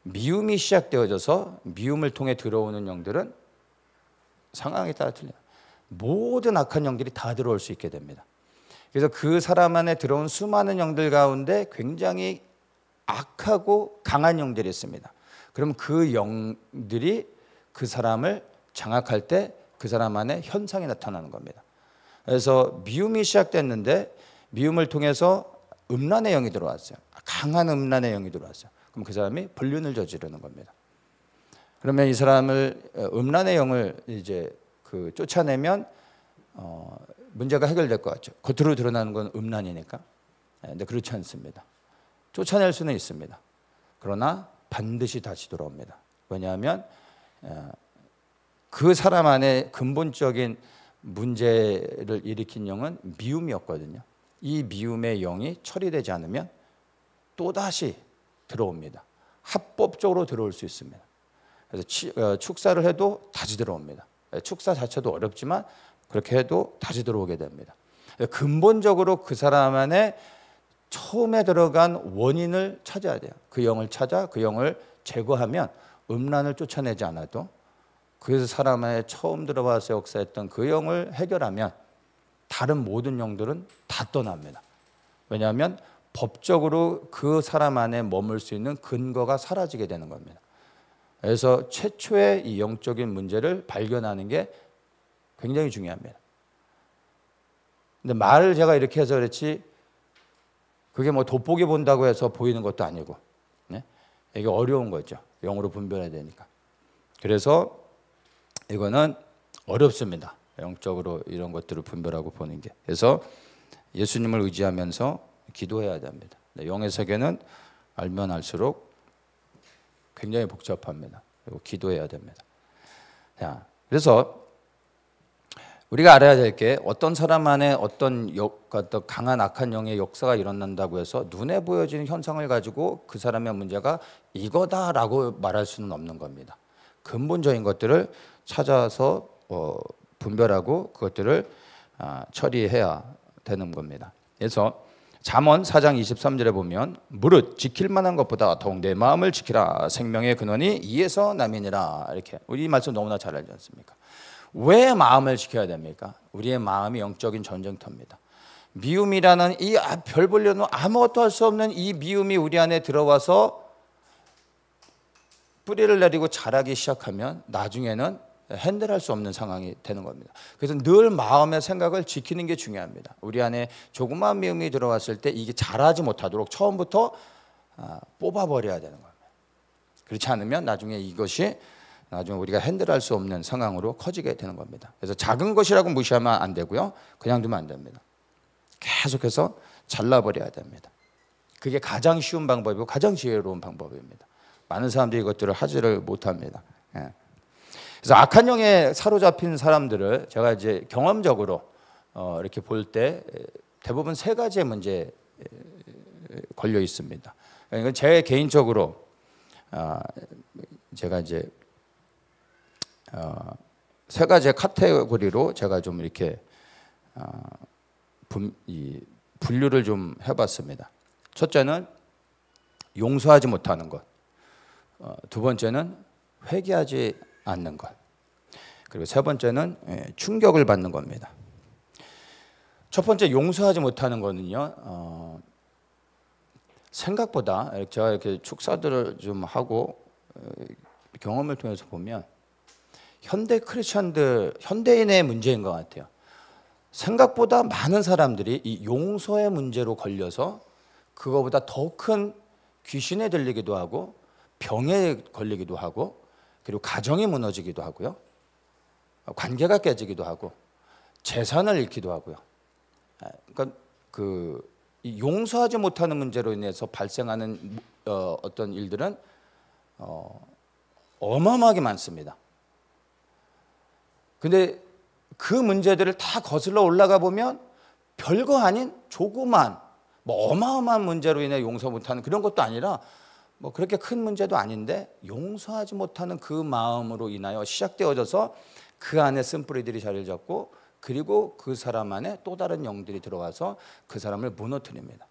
미움이 시작되어져서 미움을 통해 들어오는 영들은 상황에 따라 틀려요. 모든 악한 영들이 다 들어올 수 있게 됩니다. 그래서 그 사람 안에 들어온 수많은 영들 가운데 굉장히 악하고 강한 영들이 있습니다. 그럼 그 영들이 그 사람을 장악할 때 그 사람 안에 현상이 나타나는 겁니다. 그래서 미움이 시작됐는데 미움을 통해서 음란의 영이 들어왔어요. 강한 음란의 영이 들어왔어요. 그럼 그 사람이 불륜을 저지르는 겁니다. 그러면 이 사람을 음란의 영을 이제 쫓아내면 문제가 해결될 것 같죠. 겉으로 드러나는 건 음란이니까. 근데 그렇지 않습니다. 쫓아낼 수는 있습니다. 그러나 반드시 다시 돌아옵니다. 왜냐하면 그 사람 안에 근본적인 문제를 일으킨 영은 미움이었거든요. 이 미움의 영이 처리되지 않으면 또다시 들어옵니다. 합법적으로 들어올 수 있습니다. 그래서 축사를 해도 다시 들어옵니다. 축사 자체도 어렵지만 그렇게 해도 다시 들어오게 됩니다. 근본적으로 그 사람 안에 처음에 들어간 원인을 찾아야 돼요. 그 영을 찾아 그 영을 제거하면 음란을 쫓아내지 않아도, 그래서 사람의 처음 들어와서 역사했던 그 영을 해결하면 다른 모든 영들은 다 떠납니다. 왜냐하면 법적으로 그 사람 안에 머물 수 있는 근거가 사라지게 되는 겁니다. 그래서 최초의 이 영적인 문제를 발견하는 게 굉장히 중요합니다. 근데 말을 제가 이렇게 해서 그렇지, 그게 뭐 돋보기 본다고 해서 보이는 것도 아니고, 네? 이게 어려운 거죠. 영으로 분별해야 되니까. 그래서 이거는 어렵습니다. 영적으로 이런 것들을 분별하고 보는 게. 그래서 예수님을 의지하면서 기도해야 됩니다. 영의 세계는 알면 알수록 굉장히 복잡합니다. 그리고 기도해야 됩니다. 자, 그래서 우리가 알아야 될 게, 어떤 사람 안에 어떤 강한 악한 영의 역사가 일어난다고 해서 눈에 보여지는 현상을 가지고 그 사람의 문제가 이거다라고 말할 수는 없는 겁니다. 근본적인 것들을 찾아서 분별하고 그것들을 처리해야 되는 겁니다. 그래서 잠언 4장 23절에 보면, 무릇 지킬 만한 것보다 더욱 내 마음을 지키라, 생명의 근원이 이에서 남이니라. 이렇게, 우리 이 말씀 너무나 잘 알지 않습니까? 왜 마음을 지켜야 됩니까? 우리의 마음이 영적인 전쟁터입니다. 미움이라는 이 별 볼 일 없는, 아무것도 할 수 없는 이 미움이 우리 안에 들어와서 뿌리를 내리고 자라기 시작하면 나중에는 핸들할 수 없는 상황이 되는 겁니다. 그래서 늘 마음의 생각을 지키는 게 중요합니다. 우리 안에 조그마한 미움이 들어왔을 때 이게 자라지 못하도록 처음부터 뽑아버려야 되는 겁니다. 그렇지 않으면 나중에 이것이 우리가 핸들할 수 없는 상황으로 커지게 되는 겁니다. 그래서 작은 것이라고 무시하면 안 되고요, 그냥 두면 안 됩니다. 계속해서 잘라버려야 됩니다. 그게 가장 쉬운 방법이고 가장 지혜로운 방법입니다. 많은 사람들이 이것들을 하지를 못합니다. 그래서 악한 영에 사로잡힌 사람들을 제가 이제 경험적으로 이렇게 볼 때 대부분 세 가지의 문제에 걸려 있습니다. 이건 제 개인적으로 제가 이제 세 가지의 카테고리로 제가 좀 이렇게 분류를 좀 해봤습니다. 첫째는 용서하지 못하는 것, 두 번째는 회개하지 않는 것, 그리고 세 번째는 충격을 받는 겁니다. 첫 번째, 용서하지 못하는 거는요, 생각보다 제가 이렇게 축사들을 좀 하고 경험을 통해서 보면 현대 크리스천들, 현대인의 문제인 것 같아요. 생각보다 많은 사람들이 이 용서의 문제로 걸려서 그거보다 더 큰 귀신에 들리기도 하고 병에 걸리기도 하고, 그리고 가정이 무너지기도 하고요, 관계가 깨지기도 하고 재산을 잃기도 하고요. 그러니까 이 용서하지 못하는 문제로 인해서 발생하는 어떤 일들은 어마어마하게 많습니다. 근데 그 문제들을 다 거슬러 올라가 보면 별거 아닌 조그만 뭐 어마어마한 문제로 인해 용서 못하는 그런 것도 아니라 뭐 그렇게 큰 문제도 아닌데, 용서하지 못하는 그 마음으로 인하여 시작되어져서 그 안에 쓴뿌리들이 자리를 잡고, 그리고 그 사람 안에 또 다른 영들이 들어와서 그 사람을 무너뜨립니다.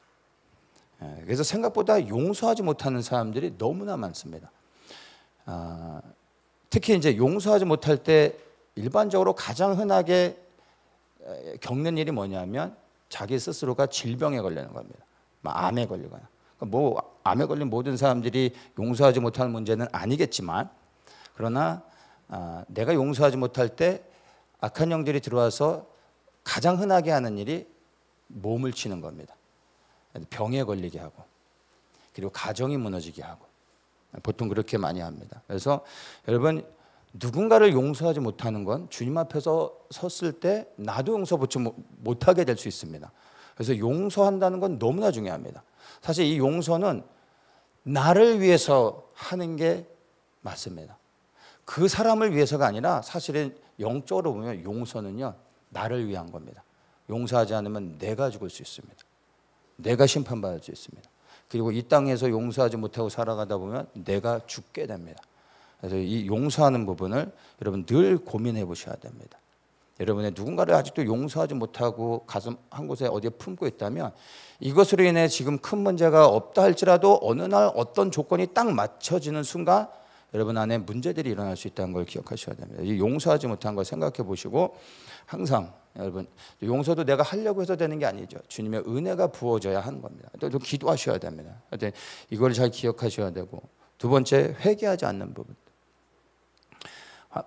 그래서 생각보다 용서하지 못하는 사람들이 너무나 많습니다. 특히 이제 용서하지 못할 때 일반적으로 가장 흔하게 겪는 일이 뭐냐면, 자기 스스로가 질병에 걸리는 겁니다. 암에 걸리거나. 뭐 암에 걸린 모든 사람들이 용서하지 못하는 문제는 아니겠지만, 그러나 내가 용서하지 못할 때 악한 영들이 들어와서 가장 흔하게 하는 일이 몸을 치는 겁니다. 병에 걸리게 하고, 그리고 가정이 무너지게 하고, 보통 그렇게 많이 합니다. 그래서 여러분, 누군가를 용서하지 못하는 건 주님 앞에서 섰을 때 나도 용서받지 못하게 될 수 있습니다. 그래서 용서한다는 건 너무나 중요합니다. 사실 이 용서는 나를 위해서 하는 게 맞습니다. 그 사람을 위해서가 아니라, 사실은 영적으로 보면 용서는요, 나를 위한 겁니다. 용서하지 않으면 내가 죽을 수 있습니다. 내가 심판받을 수 있습니다. 그리고 이 땅에서 용서하지 못하고 살아가다 보면 내가 죽게 됩니다. 그래서 이 용서하는 부분을 여러분 늘 고민해 보셔야 됩니다. 여러분의 누군가를 아직도 용서하지 못하고 가슴 한 곳에 어디에 품고 있다면 이것으로 인해 지금 큰 문제가 없다 할지라도 어느 날 어떤 조건이 딱 맞춰지는 순간 여러분 안에 문제들이 일어날 수 있다는 걸 기억하셔야 됩니다. 이 용서하지 못한 걸 생각해 보시고 항상 여러분 용서도 내가 하려고 해서 되는 게 아니죠. 주님의 은혜가 부어져야 하는 겁니다. 또 기도하셔야 됩니다. 이걸 잘 기억하셔야 되고 두 번째 회개하지 않는 부분.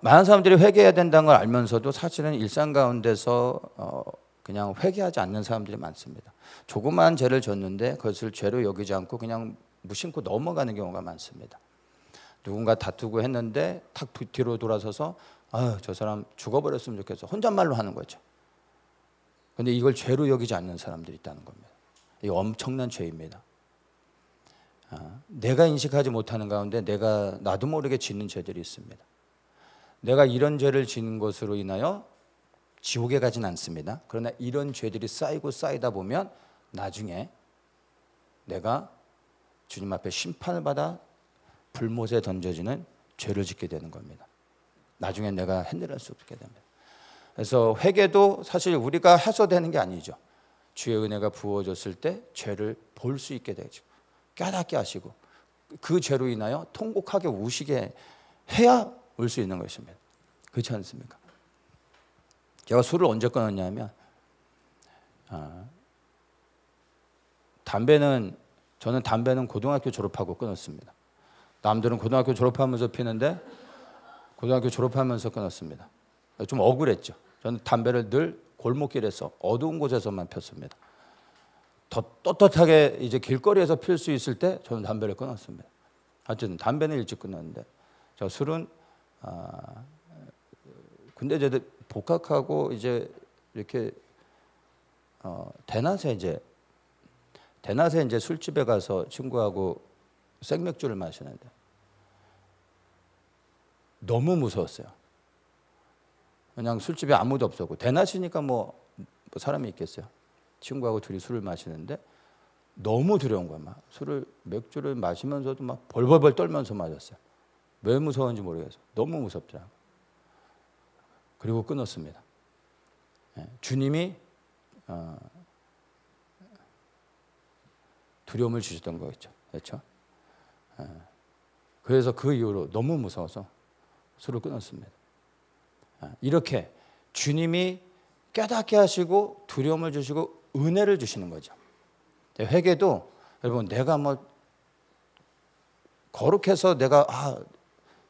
많은 사람들이 회개해야 된다는 걸 알면서도 사실은 일상 가운데서 그냥 회개하지 않는 사람들이 많습니다. 조그마한 죄를 졌는데 그것을 죄로 여기지 않고 그냥 무심코 넘어가는 경우가 많습니다. 누군가 다투고 했는데 탁 뒤로 돌아서서 저 사람 죽어버렸으면 좋겠어 혼잣말로 하는 거죠. 그런데 이걸 죄로 여기지 않는 사람들이 있다는 겁니다. 이 엄청난 죄입니다. 내가 인식하지 못하는 가운데 내가 나도 모르게 짓는 죄들이 있습니다. 내가 이런 죄를 지은 것으로 인하여 지옥에 가진 않습니다. 그러나 이런 죄들이 쌓이고 쌓이다 보면 나중에 내가 주님 앞에 심판을 받아 불못에 던져지는 죄를 짓게 되는 겁니다. 나중에 내가 핸들할 수 없게 됩니다. 그래서 회개도 사실 우리가 해서 되는 게 아니죠. 주의 은혜가 부어졌을 때 죄를 볼 수 있게 되죠. 깨닫게 하시고 그 죄로 인하여 통곡하게 우시게 해야 올 수 있는 것입니다. 그렇지 않습니까? 제가 술을 언제 끊었냐면 저는 담배는 고등학교 졸업하고 끊었습니다. 남들은 고등학교 졸업하면서 피는데 고등학교 졸업하면서 끊었습니다. 좀 억울했죠. 저는 담배를 늘 골목길에서 어두운 곳에서만 폈습니다. 더 떳떳하게 이제 길거리에서 필 수 있을 때 저는 담배를 끊었습니다. 어쨌든 담배는 일찍 끊었는데 저 술은 근데 이제 복학하고 이제 이렇게 대낮에 이제 술집에 가서 친구하고 생맥주를 마시는데 너무 무서웠어요. 그냥 술집에 아무도 없었고 대낮이니까 뭐 사람이 있겠어요. 친구하고 둘이 술을 마시는데 너무 두려운 거야. 막 맥주를 마시면서도 막 벌벌벌 떨면서 마셨어요. 왜 무서운지 모르겠어요. 너무 무섭더라고요. 그리고 끊었습니다. 주님이 두려움을 주셨던 거겠죠. 그렇죠? 그래서 그 이후로 너무 무서워서 술을 끊었습니다. 이렇게 주님이 깨닫게 하시고 두려움을 주시고 은혜를 주시는 거죠. 회개도 여러분 내가 뭐 거룩해서 내가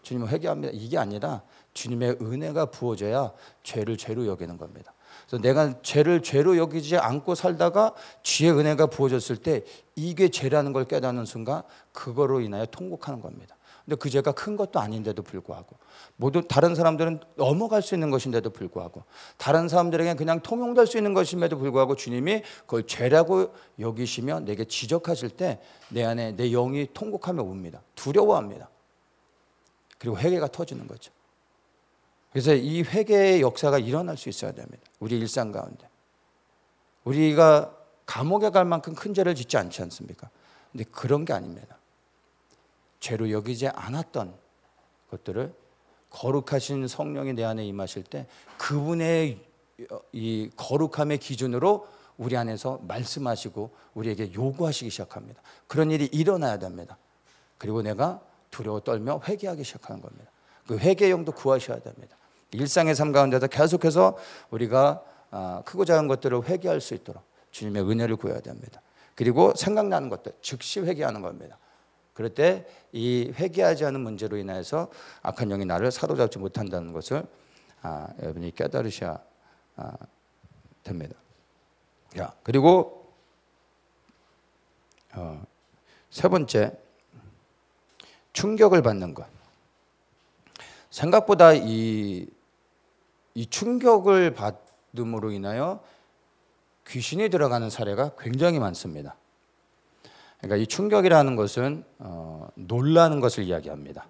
주님을 회개합니다 이게 아니라 주님의 은혜가 부어져야 죄를 죄로 여기는 겁니다. 그래서 내가 죄를 죄로 여기지 않고 살다가 주의 은혜가 부어졌을 때 이게 죄라는 걸 깨닫는 순간 그거로 인하여 통곡하는 겁니다. 근데 그 죄가 큰 것도 아닌데도 불구하고 모두 다른 사람들은 넘어갈 수 있는 것인데도 불구하고 다른 사람들에게 그냥 통용될 수 있는 것임에도 불구하고 주님이 그걸 죄라고 여기시며 내게 지적하실 때 내 안에 내 영이 통곡하며 웁니다. 두려워합니다. 그리고 회개가 터지는 거죠. 그래서 이 회개의 역사가 일어날 수 있어야 됩니다. 우리 일상 가운데. 우리가 감옥에 갈 만큼 큰 죄를 짓지 않지 않습니까? 근데 그런 게 아닙니다. 죄로 여기지 않았던 것들을 거룩하신 성령이 내 안에 임하실 때 그분의 이 거룩함의 기준으로 우리 안에서 말씀하시고 우리에게 요구하시기 시작합니다. 그런 일이 일어나야 됩니다. 그리고 내가 두려워 떨며 회개하기 시작하는 겁니다. 그 회개의 영도 구하셔야 됩니다. 일상의 삶 가운데서 계속해서 우리가 크고 작은 것들을 회개할 수 있도록 주님의 은혜를 구해야 됩니다. 그리고 생각나는 것들 즉시 회개하는 겁니다. 그럴 때 이 회개하지 않은 문제로 인해서 악한 영이 나를 사로잡지 못한다는 것을 여러분이 깨달으셔야 됩니다. 그리고 세 번째, 충격을 받는 것. 생각보다 이 충격을 받음으로 인하여 귀신이 들어가는 사례가 굉장히 많습니다. 그러니까 이 충격이라는 것은 놀라는 것을 이야기합니다.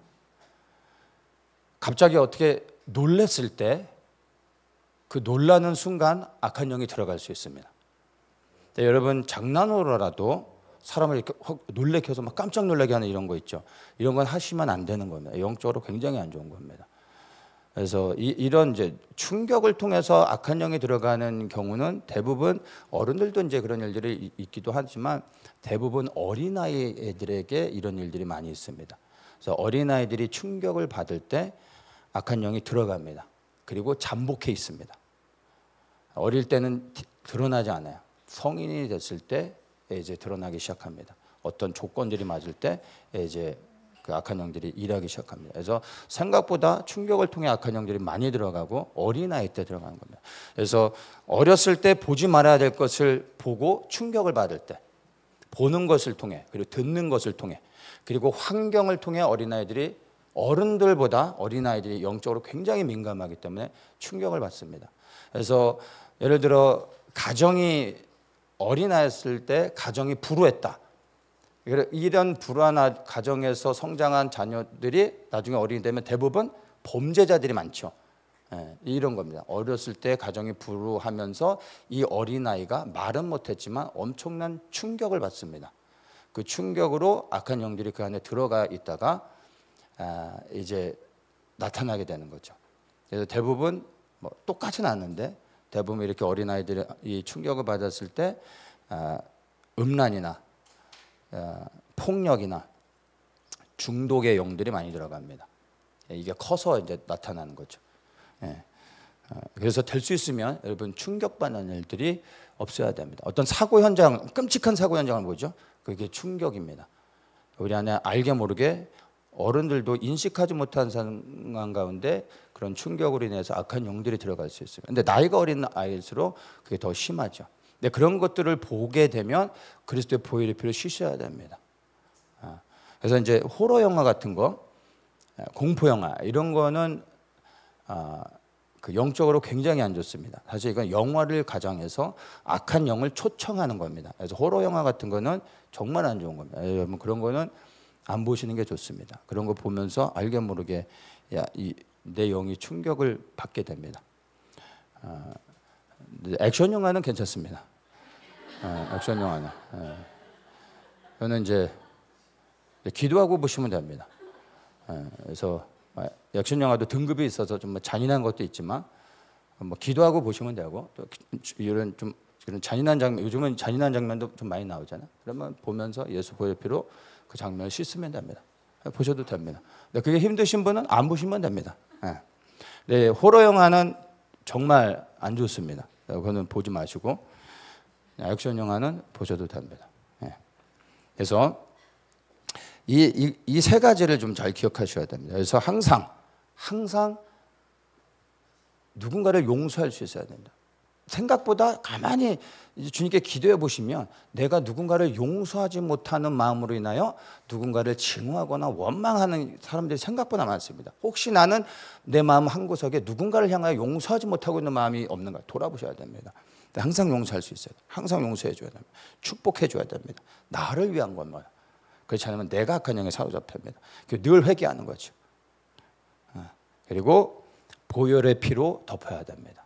갑자기 어떻게 놀랬을 때 그 놀라는 순간 악한 영이 들어갈 수 있습니다. 여러분 장난으로라도 사람을 이렇게 놀래켜 해서 막 깜짝 놀라게 하는 이런 거 있죠. 이런 건 하시면 안 되는 겁니다. 영적으로 굉장히 안 좋은 겁니다. 그래서 이런 이제 충격을 통해서 악한 영이 들어가는 경우는 대부분 어른들도 이제 그런 일들이 있기도 하지만 대부분 어린아이 애들에게 이런 일들이 많이 있습니다. 그래서 어린아이들이 충격을 받을 때 악한 영이 들어갑니다. 그리고 잠복해 있습니다. 어릴 때는 드러나지 않아요. 성인이 됐을 때 이제 드러나기 시작합니다. 어떤 조건들이 맞을 때 이제 그 악한 영들이 일하기 시작합니다. 그래서 생각보다 충격을 통해 악한 영들이 많이 들어가고 어린아이 때 들어가는 겁니다. 그래서 어렸을 때 보지 말아야 될 것을 보고 충격을 받을 때 보는 것을 통해 그리고 듣는 것을 통해 그리고 환경을 통해 어린아이들이 어른들보다 어린아이들이 영적으로 굉장히 민감하기 때문에 충격을 받습니다. 그래서 예를 들어 가정이 어린아이였을 때 가정이 불우했다. 이런 불우한 가정에서 성장한 자녀들이 나중에 어린이 되면 대부분 범죄자들이 많죠. 이런 겁니다. 어렸을 때 가정이 불우하면서 이 어린아이가 말은 못했지만 엄청난 충격을 받습니다. 그 충격으로 악한 영들이 그 안에 들어가 있다가 이제 나타나게 되는 거죠. 그래서 대부분 뭐 똑같진 않는데 대부분 이렇게 어린아이들이 이 충격을 받았을 때 음란이나 폭력이나 중독의 영들이 많이 들어갑니다. 이게 커서 이제 나타나는 거죠. 그래서 될 수 있으면 여러분 충격받는 일들이 없어야 됩니다. 어떤 사고 현장, 끔찍한 사고 현장을 보죠. 그게 충격입니다. 우리 안에 알게 모르게 어른들도 인식하지 못한 상황 가운데 그런 충격으로 인해서 악한 영들이 들어갈 수 있습니다. 근데 나이가 어린 아이일수록 그게 더 심하죠. 근데 그런 것들을 보게 되면 그리스도의 보혈의 피를 씻어야 됩니다. 그래서 이제 호러 영화 같은 거, 공포 영화 이런 거는 그 영적으로 굉장히 안 좋습니다. 사실 이건 영화를 가장해서 악한 영을 초청하는 겁니다. 그래서 호러 영화 같은 거는 정말 안 좋은 겁니다. 여러분 그런 거는 안 보시는 게 좋습니다. 그런 거 보면서 알게 모르게 내 영이 충격을 받게 됩니다. 액션 영화는 괜찮습니다. 액션 영화는 저는 이제 기도하고 보시면 됩니다. 그래서 액션 영화도 등급이 있어서 좀 잔인한 것도 있지만 뭐 기도하고 보시면 되고 또 이런 좀 그런 잔인한 장면 요즘은 잔인한 장면도 좀 많이 나오잖아요. 그러면 보면서 예수 보혈 피로 그 장면을 씻으면 됩니다. 보셔도 됩니다. 근데 그게 힘드신 분은 안 보시면 됩니다. 네, 호러 영화는 정말 안 좋습니다. 그거는 보지 마시고 액션 영화는 보셔도 됩니다. 그래서 이 세 가지를 좀 잘 기억하셔야 됩니다. 그래서 항상 누군가를 용서할 수 있어야 됩니다. 생각보다 가만히 주님께 기도해 보시면 내가 누군가를 용서하지 못하는 마음으로 인하여 누군가를 증오하거나 원망하는 사람들이 생각보다 많습니다. 혹시 나는 내 마음 한구석에 누군가를 향하여 용서하지 못하고 있는 마음이 없는가 돌아보셔야 됩니다. 항상 용서할 수 있어요. 항상 용서해 줘야 됩니다. 축복해 줘야 됩니다. 나를 위한 것만. 그렇지 않으면 내가 악한 영에 사로잡힙니다. 늘 회개하는 거죠. 그리고 보혈의 피로 덮어야 됩니다.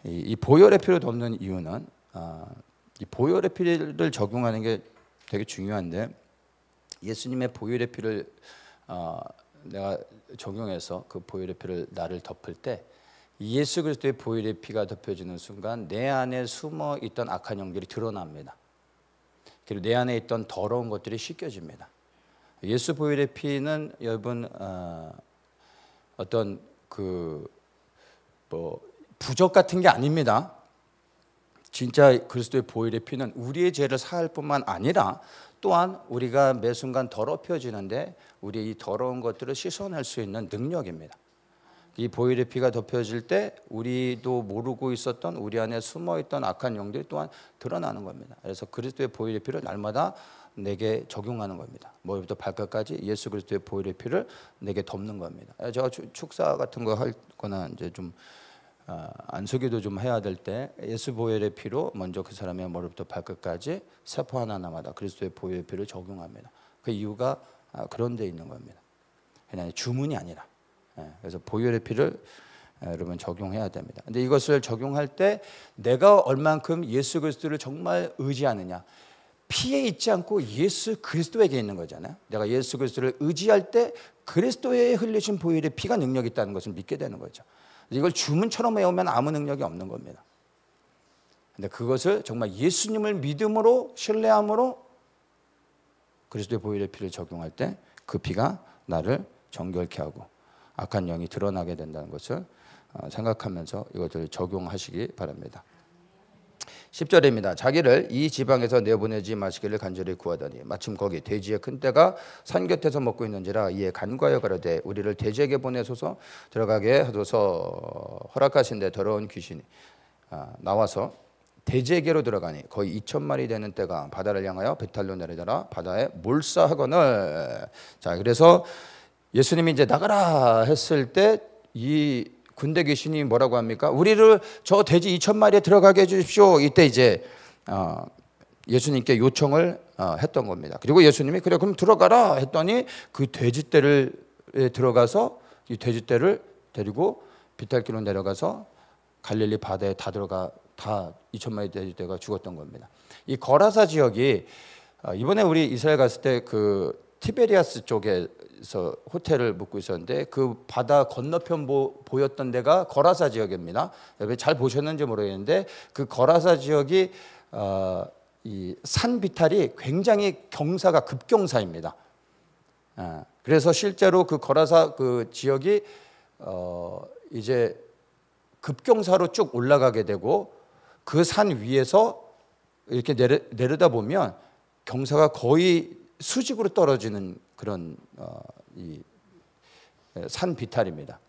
이 보혈의 피로 덮는 이유는 이 보혈의 피를 적용하는 게 되게 중요한데 예수님의 보혈의 피를 내가 적용해서 그 보혈의 피를 나를 덮을 때 예수 그리스도의 보혈의 피가 덮여지는 순간 내 안에 숨어 있던 악한 영들이 드러납니다. 그리고 내 안에 있던 더러운 것들이 씻겨집니다. 예수 보혈의 피는 여러분 어떤 부적 같은 게 아닙니다. 진짜 그리스도의 보혈의 피는 우리의 죄를 사할 뿐만 아니라 또한 우리가 매 순간 더럽혀지는데 우리의 이 더러운 것들을 씻어낼 수 있는 능력입니다. 이 보혈의 피가 덮여질 때 우리도 모르고 있었던 우리 안에 숨어있던 악한 영들이 또한 드러나는 겁니다. 그래서 그리스도의 보혈의 피를 날마다 내게 적용하는 겁니다. 머리부터 발끝까지 예수 그리스도의 보혈의 피를 내게 덮는 겁니다. 제가 축사 같은 거 할 거나 이제 좀 안수기도 좀 해야 될 때 예수 보혈의 피로 먼저 그 사람의 머리부터 발끝까지 세포 하나하나마다 그리스도의 보혈의 피를 적용합니다. 그 이유가 그런 데 있는 겁니다. 그냥 주문이 아니라. 그래서 보혈의 피를 여러분 적용해야 됩니다. 근데 이것을 적용할 때 내가 얼만큼 예수 그리스도를 정말 의지하느냐, 피에 있지 않고 예수 그리스도에게 있는 거잖아요. 내가 예수 그리스도를 의지할 때 그리스도에 흘리신 보혈의 피가 능력이 있다는 것을 믿게 되는 거죠. 이걸 주문처럼 외우면 아무 능력이 없는 겁니다. 근데 그것을 정말 예수님을 믿음으로 신뢰함으로 그리스도의 보혈의 피를 적용할 때 그 피가 나를 정결케 하고 악한 영이 드러나게 된다는 것을 생각하면서 이것들을 적용하시기 바랍니다. 10절입니다. 자기를 이 지방에서 내보내지 마시기를 간절히 구하더니 마침 거기 돼지의 큰 떼가 산 곁에서 먹고 있는지라 이에 간과하여 가로되 우리를 돼지에게 보내소서 들어가게 하소서 허락하신데 더러운 귀신이 나와서 돼지에게로 들어가니 거의 2,000마리 되는 떼가 바다를 향하여 배탈로 내리더라 바다에 몰사하거늘. 자, 그래서 예수님이 이제 나가라 했을 때 이 군대 귀신이 뭐라고 합니까? 우리를 저 돼지 2,000마리에 들어가게 해주십시오. 이때 이제 예수님께 요청을 했던 겁니다. 그리고 예수님이 그래 그럼 들어가라 했더니 그 돼지떼를 들어가서 이 돼지떼를 데리고 비탈길로 내려가서 갈릴리 바다에 다 2,000마리 돼지떼가 죽었던 겁니다. 이 거라사 지역이 이번에 우리 이스라엘 갔을 때 그 티베리아스 쪽에서 호텔을 묵고 있었는데 그 바다 건너편 보였던 데가 거라사 지역입니다. 여러분 잘 보셨는지 모르겠는데 그 거라사 지역이 이 산 비탈이 굉장히 경사가 급경사입니다. 그래서 실제로 그 거라사 그 지역이 이제 급경사로 쭉 올라가게 되고 그 산 위에서 이렇게 내려다 보면 경사가 거의 수직으로 떨어지는 그런 이 산 비탈입니다.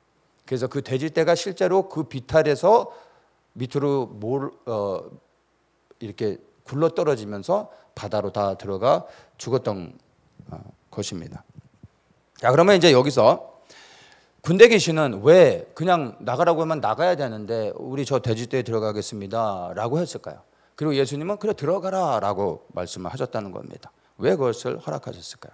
그래서 그 돼지떼가 실제로 그 비탈에서 밑으로 이렇게 굴러 떨어지면서 바다로 다 들어가 죽었던 것입니다. 자, 그러면 이제 여기서 군대 귀신은 왜 그냥 나가라고 하면 나가야 되는데 우리 저 돼지떼에 들어가겠습니다 라고 했을까요? 그리고 예수님은 그래 들어가라 라고 말씀을 하셨다는 겁니다. 왜 그것을 허락하셨을까요?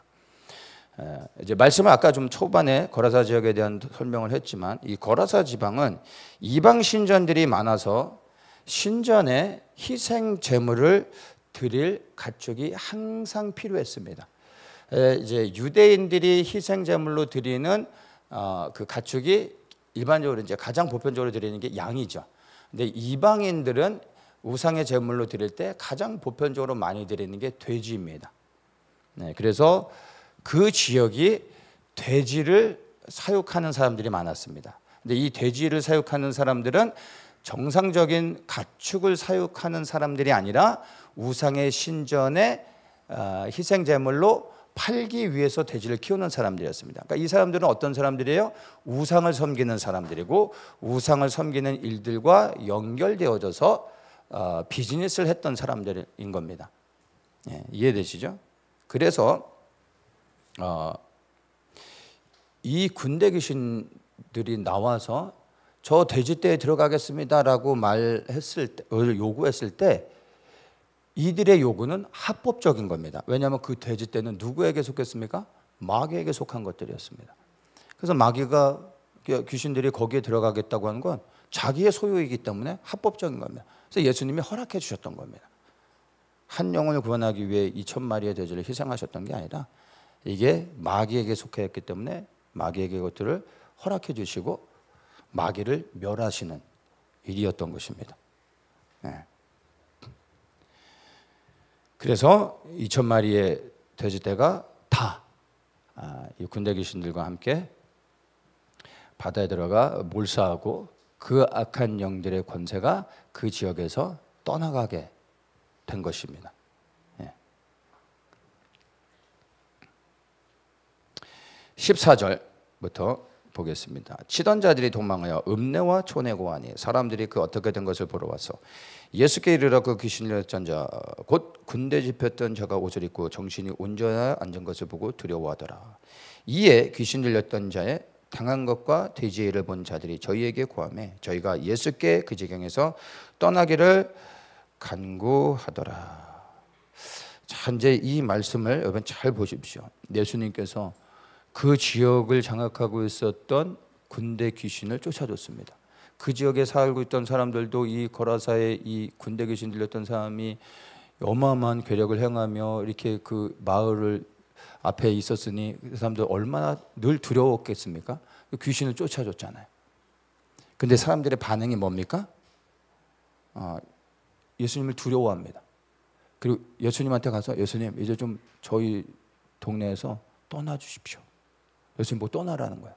이제 말씀을 아까 좀 초반에 거라사 지역에 대한 설명을 했지만 이 거라사 지방은 이방 신전들이 많아서 신전에 희생 제물을 드릴 가축이 항상 필요했습니다. 이제 유대인들이 희생 제물로 드리는 그 가축이 일반적으로 이제 가장 보편적으로 드리는 게 양이죠. 근데 이방인들은 우상의 제물로 드릴 때 가장 보편적으로 많이 드리는 게 돼지입니다. 네, 그래서 그 지역이 돼지를 사육하는 사람들이 많았습니다. 근데 이 돼지를 사육하는 사람들은 정상적인 가축을 사육하는 사람들이 아니라 우상의 신전에 희생 제물로 팔기 위해서 돼지를 키우는 사람들이었습니다. 그러니까 이 사람들은 어떤 사람들이에요? 우상을 섬기는 사람들이고 우상을 섬기는 일들과 연결되어져서 비즈니스를 했던 사람들인 겁니다. 예, 이해되시죠? 그래서 이 군대 귀신들이 나와서 저 돼지떼에 들어가겠습니다라고 요구했을 때 이들의 요구는 합법적인 겁니다. 왜냐하면 그 돼지떼는 누구에게 속했습니까? 마귀에게 속한 것들이었습니다. 그래서 마귀가 귀신들이 거기에 들어가겠다고 하는 건 자기의 소유이기 때문에 합법적인 겁니다. 그래서 예수님이 허락해 주셨던 겁니다. 한 영혼을 구원하기 위해 2,000마리의 돼지를 희생하셨던 게 아니라 이게 마귀에게 속해 있기 때문에 마귀에게 이것들을 허락해 주시고 마귀를 멸하시는 일이었던 것입니다. 네. 그래서 2,000마리의 돼지떼가 다 이 군대 귀신들과 함께 바다에 들어가 몰사하고 그 악한 영들의 권세가 그 지역에서 떠나가게 된 것입니다. 예. 14절부터 보겠습니다. 치던 자들이 도망하여 읍내와 촌에 고하니 사람들이 그 어떻게 된 것을 보러 와서 예수께 이르러 그 귀신을 들렸던 자 곧 군대 집혔던 자가 옷을 입고 정신이 온전하여 앉은 것을 보고 두려워하더라. 이에 귀신 들렸던 자의 당한 것과 돼지의 일을 본 자들이 저희에게 고하매 저희가 예수께 그 지경에서 떠나기를 간구하더라. 자, 이제 이 말씀을 여러분 잘 보십시오. 예수님께서 그 지역을 장악하고 있었던 군대 귀신을 쫓아줬습니다. 그 지역에 살고 있던 사람들도 이 거라사에 이 군대 귀신 들렸던 사람이 어마어마한 괴력을 행하며 이렇게 그 마을을 앞에 있었으니 그 사람들 얼마나 늘 두려웠겠습니까? 귀신을 쫓아줬잖아요. 근데 사람들의 반응이 뭡니까? 예수님을 두려워합니다. 그리고 예수님한테 가서 예수님 이제 좀 저희 동네에서 떠나주십시오. 예수님 뭐 떠나라는 거야.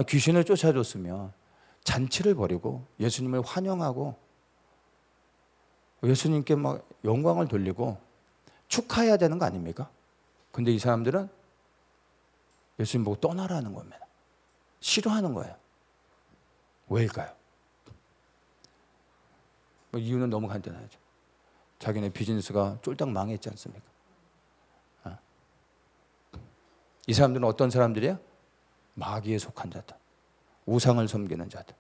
귀신을 쫓아줬으면 잔치를 벌이고 예수님을 환영하고 예수님께 막 영광을 돌리고 축하해야 되는 거 아닙니까? 근데 이 사람들은 예수님 보고 떠나라는 겁니다. 싫어하는 거예요. 왜일까요? 이유는 너무 간단하죠. 자기네 비즈니스가 쫄딱 망했지 않습니까? 이 사람들은 어떤 사람들이야? 마귀에 속한 자들, 우상을 섬기는 자들.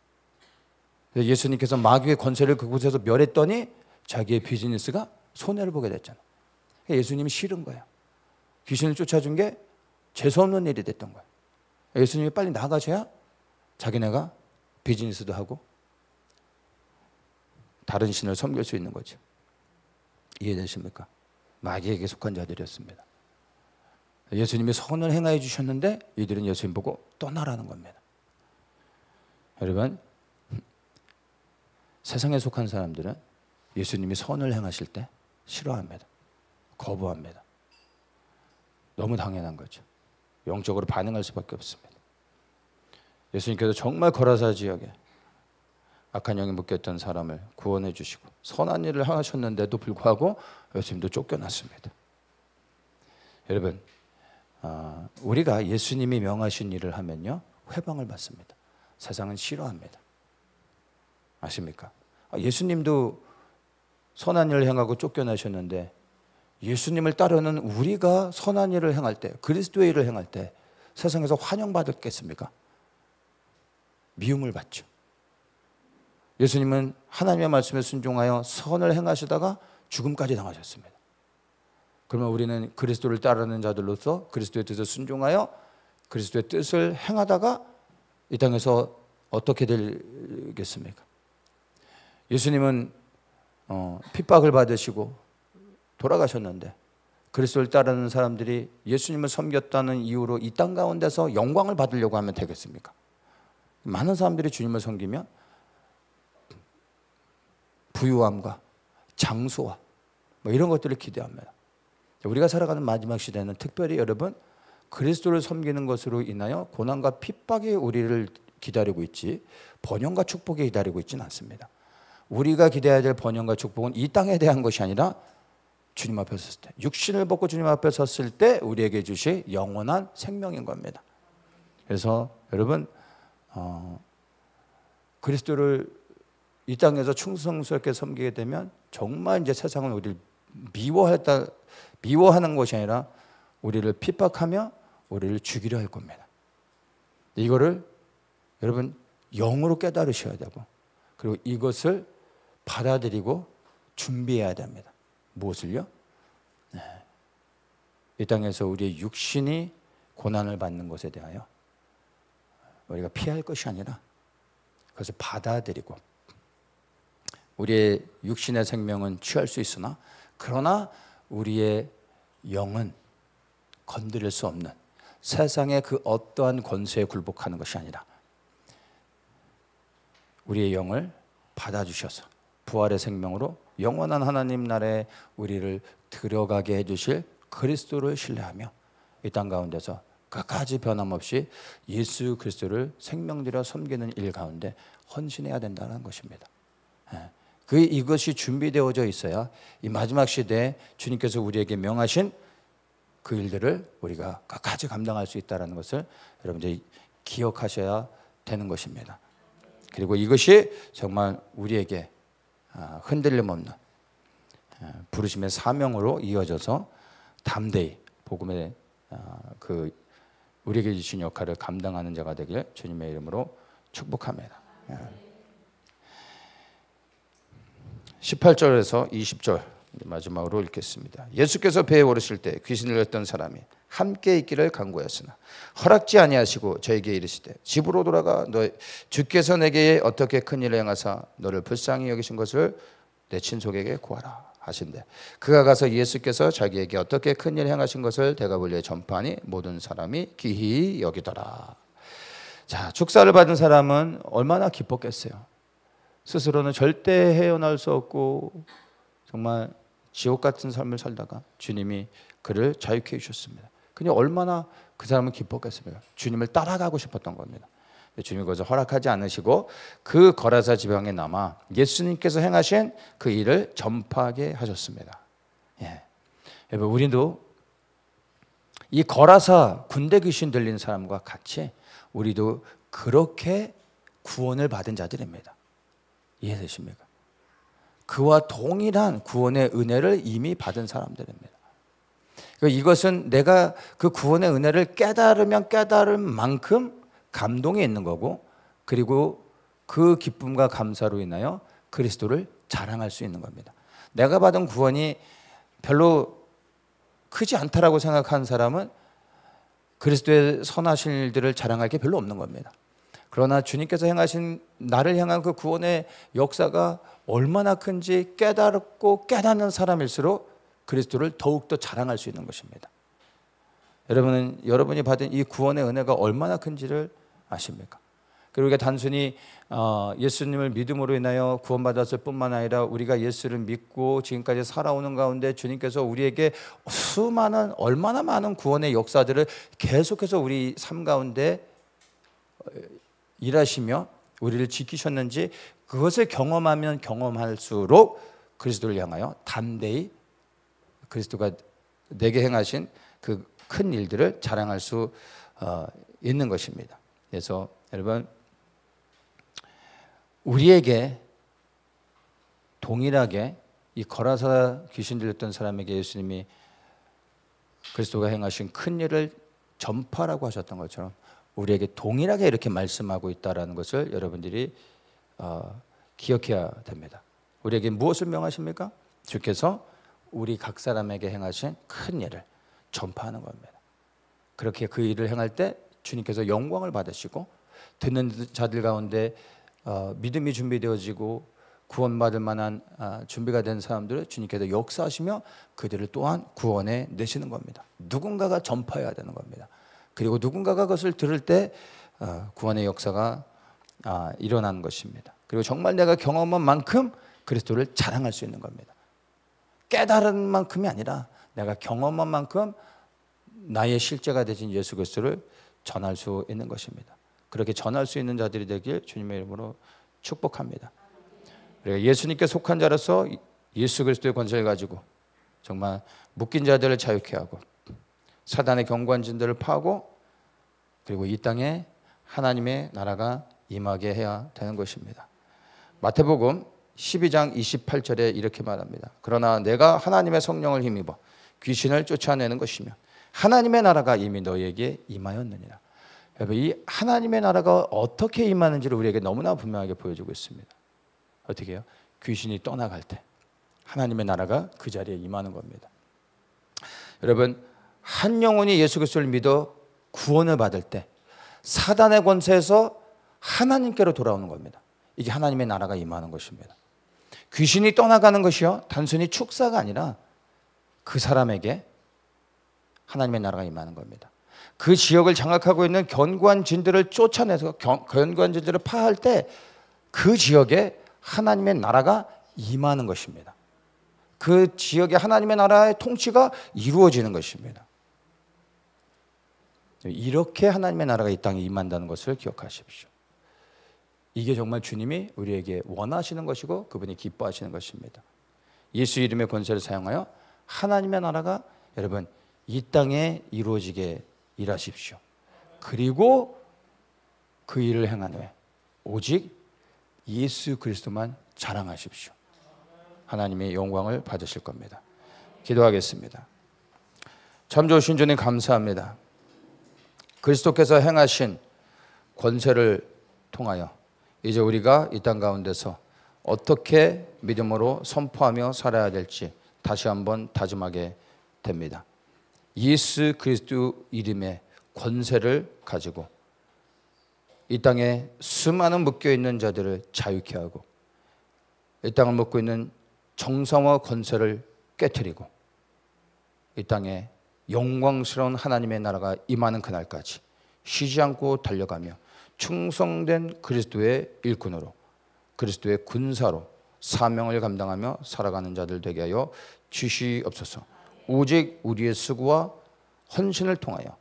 예수님께서 마귀의 권세를 그곳에서 멸했더니 자기의 비즈니스가 손해를 보게 됐잖아요. 예수님이 싫은 거예요. 귀신을 쫓아준 게 재수없는 일이 됐던 거예요. 예수님이 빨리 나가셔야 자기네가 비즈니스도 하고 다른 신을 섬길 수 있는 거죠. 이해되십니까? 마귀에게 속한 자들이었습니다. 예수님이 선을 행하여 주셨는데 이들은 예수님 보고 떠나라는 겁니다. 여러분, 세상에 속한 사람들은 예수님이 선을 행하실 때 싫어합니다. 거부합니다. 너무 당연한 거죠. 영적으로 반응할 수밖에 없습니다. 예수님께서 정말 거라사 지역에 악한 영이 묶였던 사람을 구원해 주시고 선한 일을 하셨는데도 불구하고 예수님도 쫓겨났습니다. 여러분, 우리가 예수님이 명하신 일을 하면요 회방을 받습니다. 세상은 싫어합니다. 아십니까? 예수님도 선한 일을 행하고 쫓겨나셨는데 예수님을 따르는 우리가 선한 일을 행할 때, 그리스도의 일을 행할 때 세상에서 환영받았겠습니까? 미움을 받죠. 예수님은 하나님의 말씀에 순종하여 선을 행하시다가 죽음까지 당하셨습니다. 그러면 우리는 그리스도를 따르는 자들로서 그리스도의 뜻을 순종하여 그리스도의 뜻을 행하다가 이 땅에서 어떻게 되겠습니까? 예수님은 핍박을 받으시고 돌아가셨는데 그리스도를 따르는 사람들이 예수님을 섬겼다는 이유로 이 땅 가운데서 영광을 받으려고 하면 되겠습니까? 많은 사람들이 주님을 섬기면 부유함과 장수와 이런 것들을 기대합니다. 우리가 살아가는 마지막 시대는 특별히 여러분 그리스도를 섬기는 것으로 인하여 고난과 핍박이 우리를 기다리고 있지 번영과 축복이 기다리고 있지는 않습니다. 우리가 기대해야 될 번영과 축복은 이 땅에 대한 것이 아니라 주님 앞에 섰을 때, 육신을 벗고 주님 앞에 섰을 때 우리에게 주실 영원한 생명인 겁니다. 그래서 여러분 그리스도를 이 땅에서 충성스럽게 섬기게 되면 정말 이제 세상은 우리를 미워하는 것이 아니라 우리를 핍박하며 우리를 죽이려 할 겁니다. 이거를 여러분 영으로 깨달으셔야 되고 그리고 이것을 받아들이고 준비해야 됩니다. 무엇을요? 이 땅에서 우리의 육신이 고난을 받는 것에 대하여 우리가 피할 것이 아니라 그것을 받아들이고 우리의 육신의 생명은 취할 수 있으나 그러나 우리의 영은 건드릴 수 없는 세상의 그 어떠한 권세에 굴복하는 것이 아니라 우리의 영을 받아주셔서 부활의 생명으로 영원한 하나님 나라에 우리를 들어가게 해주실 그리스도를 신뢰하며 이 땅 가운데서 끝까지 변함없이 예수 그리스도를 생명들여 섬기는 일 가운데 헌신해야 된다는 것입니다. 이것이 준비되어져 있어야 이 마지막 시대에 주님께서 우리에게 명하신 그 일들을 우리가 끝까지 감당할 수 있다는 것을 여러분들이 기억하셔야 되는 것입니다. 그리고 이것이 정말 우리에게 흔들림 없는 부르심의 사명으로 이어져서 담대히 복음의 그 우리에게 주신 역할을 감당하는 자가 되길 주님의 이름으로 축복합니다. 18절에서 20절 마지막으로 읽겠습니다. 예수께서 배에 오르실 때 귀신을 들렸던 사람이 함께 있기를 간구하였으나 허락지 아니하시고 저에게 이르시되 집으로 돌아가 너 주께서 내게 어떻게 큰 일을 행하사 너를 불쌍히 여기신 것을 내 친족에게 구하라 하신대. 그가 가서 예수께서 자기에게 어떻게 큰일 행하신 것을 대가볼리에 전파하니 모든 사람이 기히 여기더라. 자, 축사를 받은 사람은 얼마나 기뻤겠어요. 스스로는 절대 헤어날 수 없고 정말 지옥 같은 삶을 살다가 주님이 그를 자유케 해주셨습니다. 그냥 얼마나 그 사람은 기뻤겠습니까? 주님을 따라가고 싶었던 겁니다. 주님이 그것을 허락하지 않으시고 그 거라사 지방에 남아 예수님께서 행하신 그 일을 전파하게 하셨습니다. 예. 여러분, 우리도 이 거라사 군대 귀신 들린 사람과 같이 우리도 그렇게 구원을 받은 자들입니다. 이해되십니까? 그와 동일한 구원의 은혜를 이미 받은 사람들입니다. 이것은 내가 그 구원의 은혜를 깨달으면 깨달을 만큼 감동이 있는 거고, 그리고 그 기쁨과 감사로 인하여 그리스도를 자랑할 수 있는 겁니다. 내가 받은 구원이 별로 크지 않다라고 생각하는 사람은 그리스도의 선하신 일들을 자랑할 게 별로 없는 겁니다. 그러나 주님께서 행하신 나를 향한 그 구원의 역사가 얼마나 큰지 깨닫고 깨닫는 사람일수록 그리스도를 더욱더 자랑할 수 있는 것입니다. 여러분이 받은 이 구원의 은혜가 얼마나 큰지를 아십니까? 그리고 우리가 단순히 예수님을 믿음으로 인하여 구원받았을 뿐만 아니라 우리가 예수를 믿고 지금까지 살아오는 가운데 주님께서 우리에게 수많은 얼마나 많은 구원의 역사들을 계속해서 우리 삶 가운데 일하시며 우리를 지키셨는지 그것을 경험하면 경험할수록 그리스도를 향하여 담대히 그리스도가 내게 행하신 그 큰 일들을 자랑할 수 있는 것입니다. 그래서 여러분, 우리에게 동일하게 이 거라사 귀신 들렸던 사람에게 예수님이 그리스도가 행하신 큰 일을 전파라고 하셨던 것처럼 우리에게 동일하게 이렇게 말씀하고 있다는 것을 여러분들이 기억해야 됩니다. 우리에게 무엇을 명하십니까? 주께서 우리 각 사람에게 행하신 큰 일을 전파하는 겁니다. 그렇게 그 일을 행할 때 주님께서 영광을 받으시고 듣는 자들 가운데 믿음이 준비되어지고 구원받을 만한 준비가 된 사람들을 주님께서 역사하시며 그들을 또한 구원해 내시는 겁니다. 누군가가 전파해야 되는 겁니다. 그리고 누군가가 그것을 들을 때 구원의 역사가 일어나는 것입니다. 그리고 정말 내가 경험한 만큼 그리스도를 자랑할 수 있는 겁니다. 깨달은 만큼이 아니라 내가 경험한 만큼 나의 실제가 되신 예수 그리스도를 전할 수 있는 것입니다. 그렇게 전할 수 있는 자들이 되길 주님의 이름으로 축복합니다. 예수님께 속한 자로서 예수 그리스도의 권세를 가지고 정말 묶인 자들을 자유케 하고 사단의 경관진들을 파고 그리고 이 땅에 하나님의 나라가 임하게 해야 되는 것입니다. 마태복음 12장 28절에 이렇게 말합니다. 그러나 내가 하나님의 성령을 힘입어 귀신을 쫓아내는 것이며 하나님의 나라가 이미 너희에게 임하였느니라. 여러분, 이 하나님의 나라가 어떻게 임하는지를 우리에게 너무나 분명하게 보여주고 있습니다. 어떻게 해요? 귀신이 떠나갈 때 하나님의 나라가 그 자리에 임하는 겁니다. 여러분, 한 영혼이 예수 그리스도를 믿어 구원을 받을 때 사단의 권세에서 하나님께로 돌아오는 겁니다. 이게 하나님의 나라가 임하는 것입니다. 귀신이 떠나가는 것이요, 단순히 축사가 아니라 그 사람에게 하나님의 나라가 임하는 겁니다. 그 지역을 장악하고 있는 견고한 진들을 쫓아내서 견고한 진들을 파할 때 그 지역에 하나님의 나라가 임하는 것입니다. 그 지역에 하나님의 나라의 통치가 이루어지는 것입니다. 이렇게 하나님의 나라가 이 땅에 임한다는 것을 기억하십시오. 이게 정말 주님이 우리에게 원하시는 것이고 그분이 기뻐하시는 것입니다. 예수 이름의 권세를 사용하여 하나님의 나라가 여러분 이 땅에 이루어지게 일하십시오. 그리고 그 일을 행한 후에 오직 예수 그리스도만 자랑하십시오. 하나님의 영광을 받으실 겁니다. 기도하겠습니다. 참 좋으신 주님 감사합니다. 그리스도께서 행하신 권세를 통하여 이제 우리가 이 땅 가운데서 어떻게 믿음으로 선포하며 살아야 될지 다시 한번 다짐하게 됩니다. 예수 그리스도 이름의 권세를 가지고 이 땅에 수많은 묶여있는 자들을 자유케 하고 이 땅을 묶고 있는 정사와 권세를 깨뜨리고 이 땅에 영광스러운 하나님의 나라가 임하는 그날까지 쉬지 않고 달려가며 충성된 그리스도의 일꾼으로, 그리스도의 군사로 사명을 감당하며 살아가는 자들 되게 하여 주시옵소서. 오직 우리의 수고와 헌신을 통하여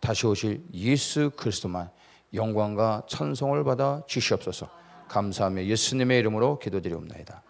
다시 오실 예수 그리스도만 영광과 찬송을 받아 주시옵소서. 감사하며 예수님의 이름으로 기도드리옵나이다.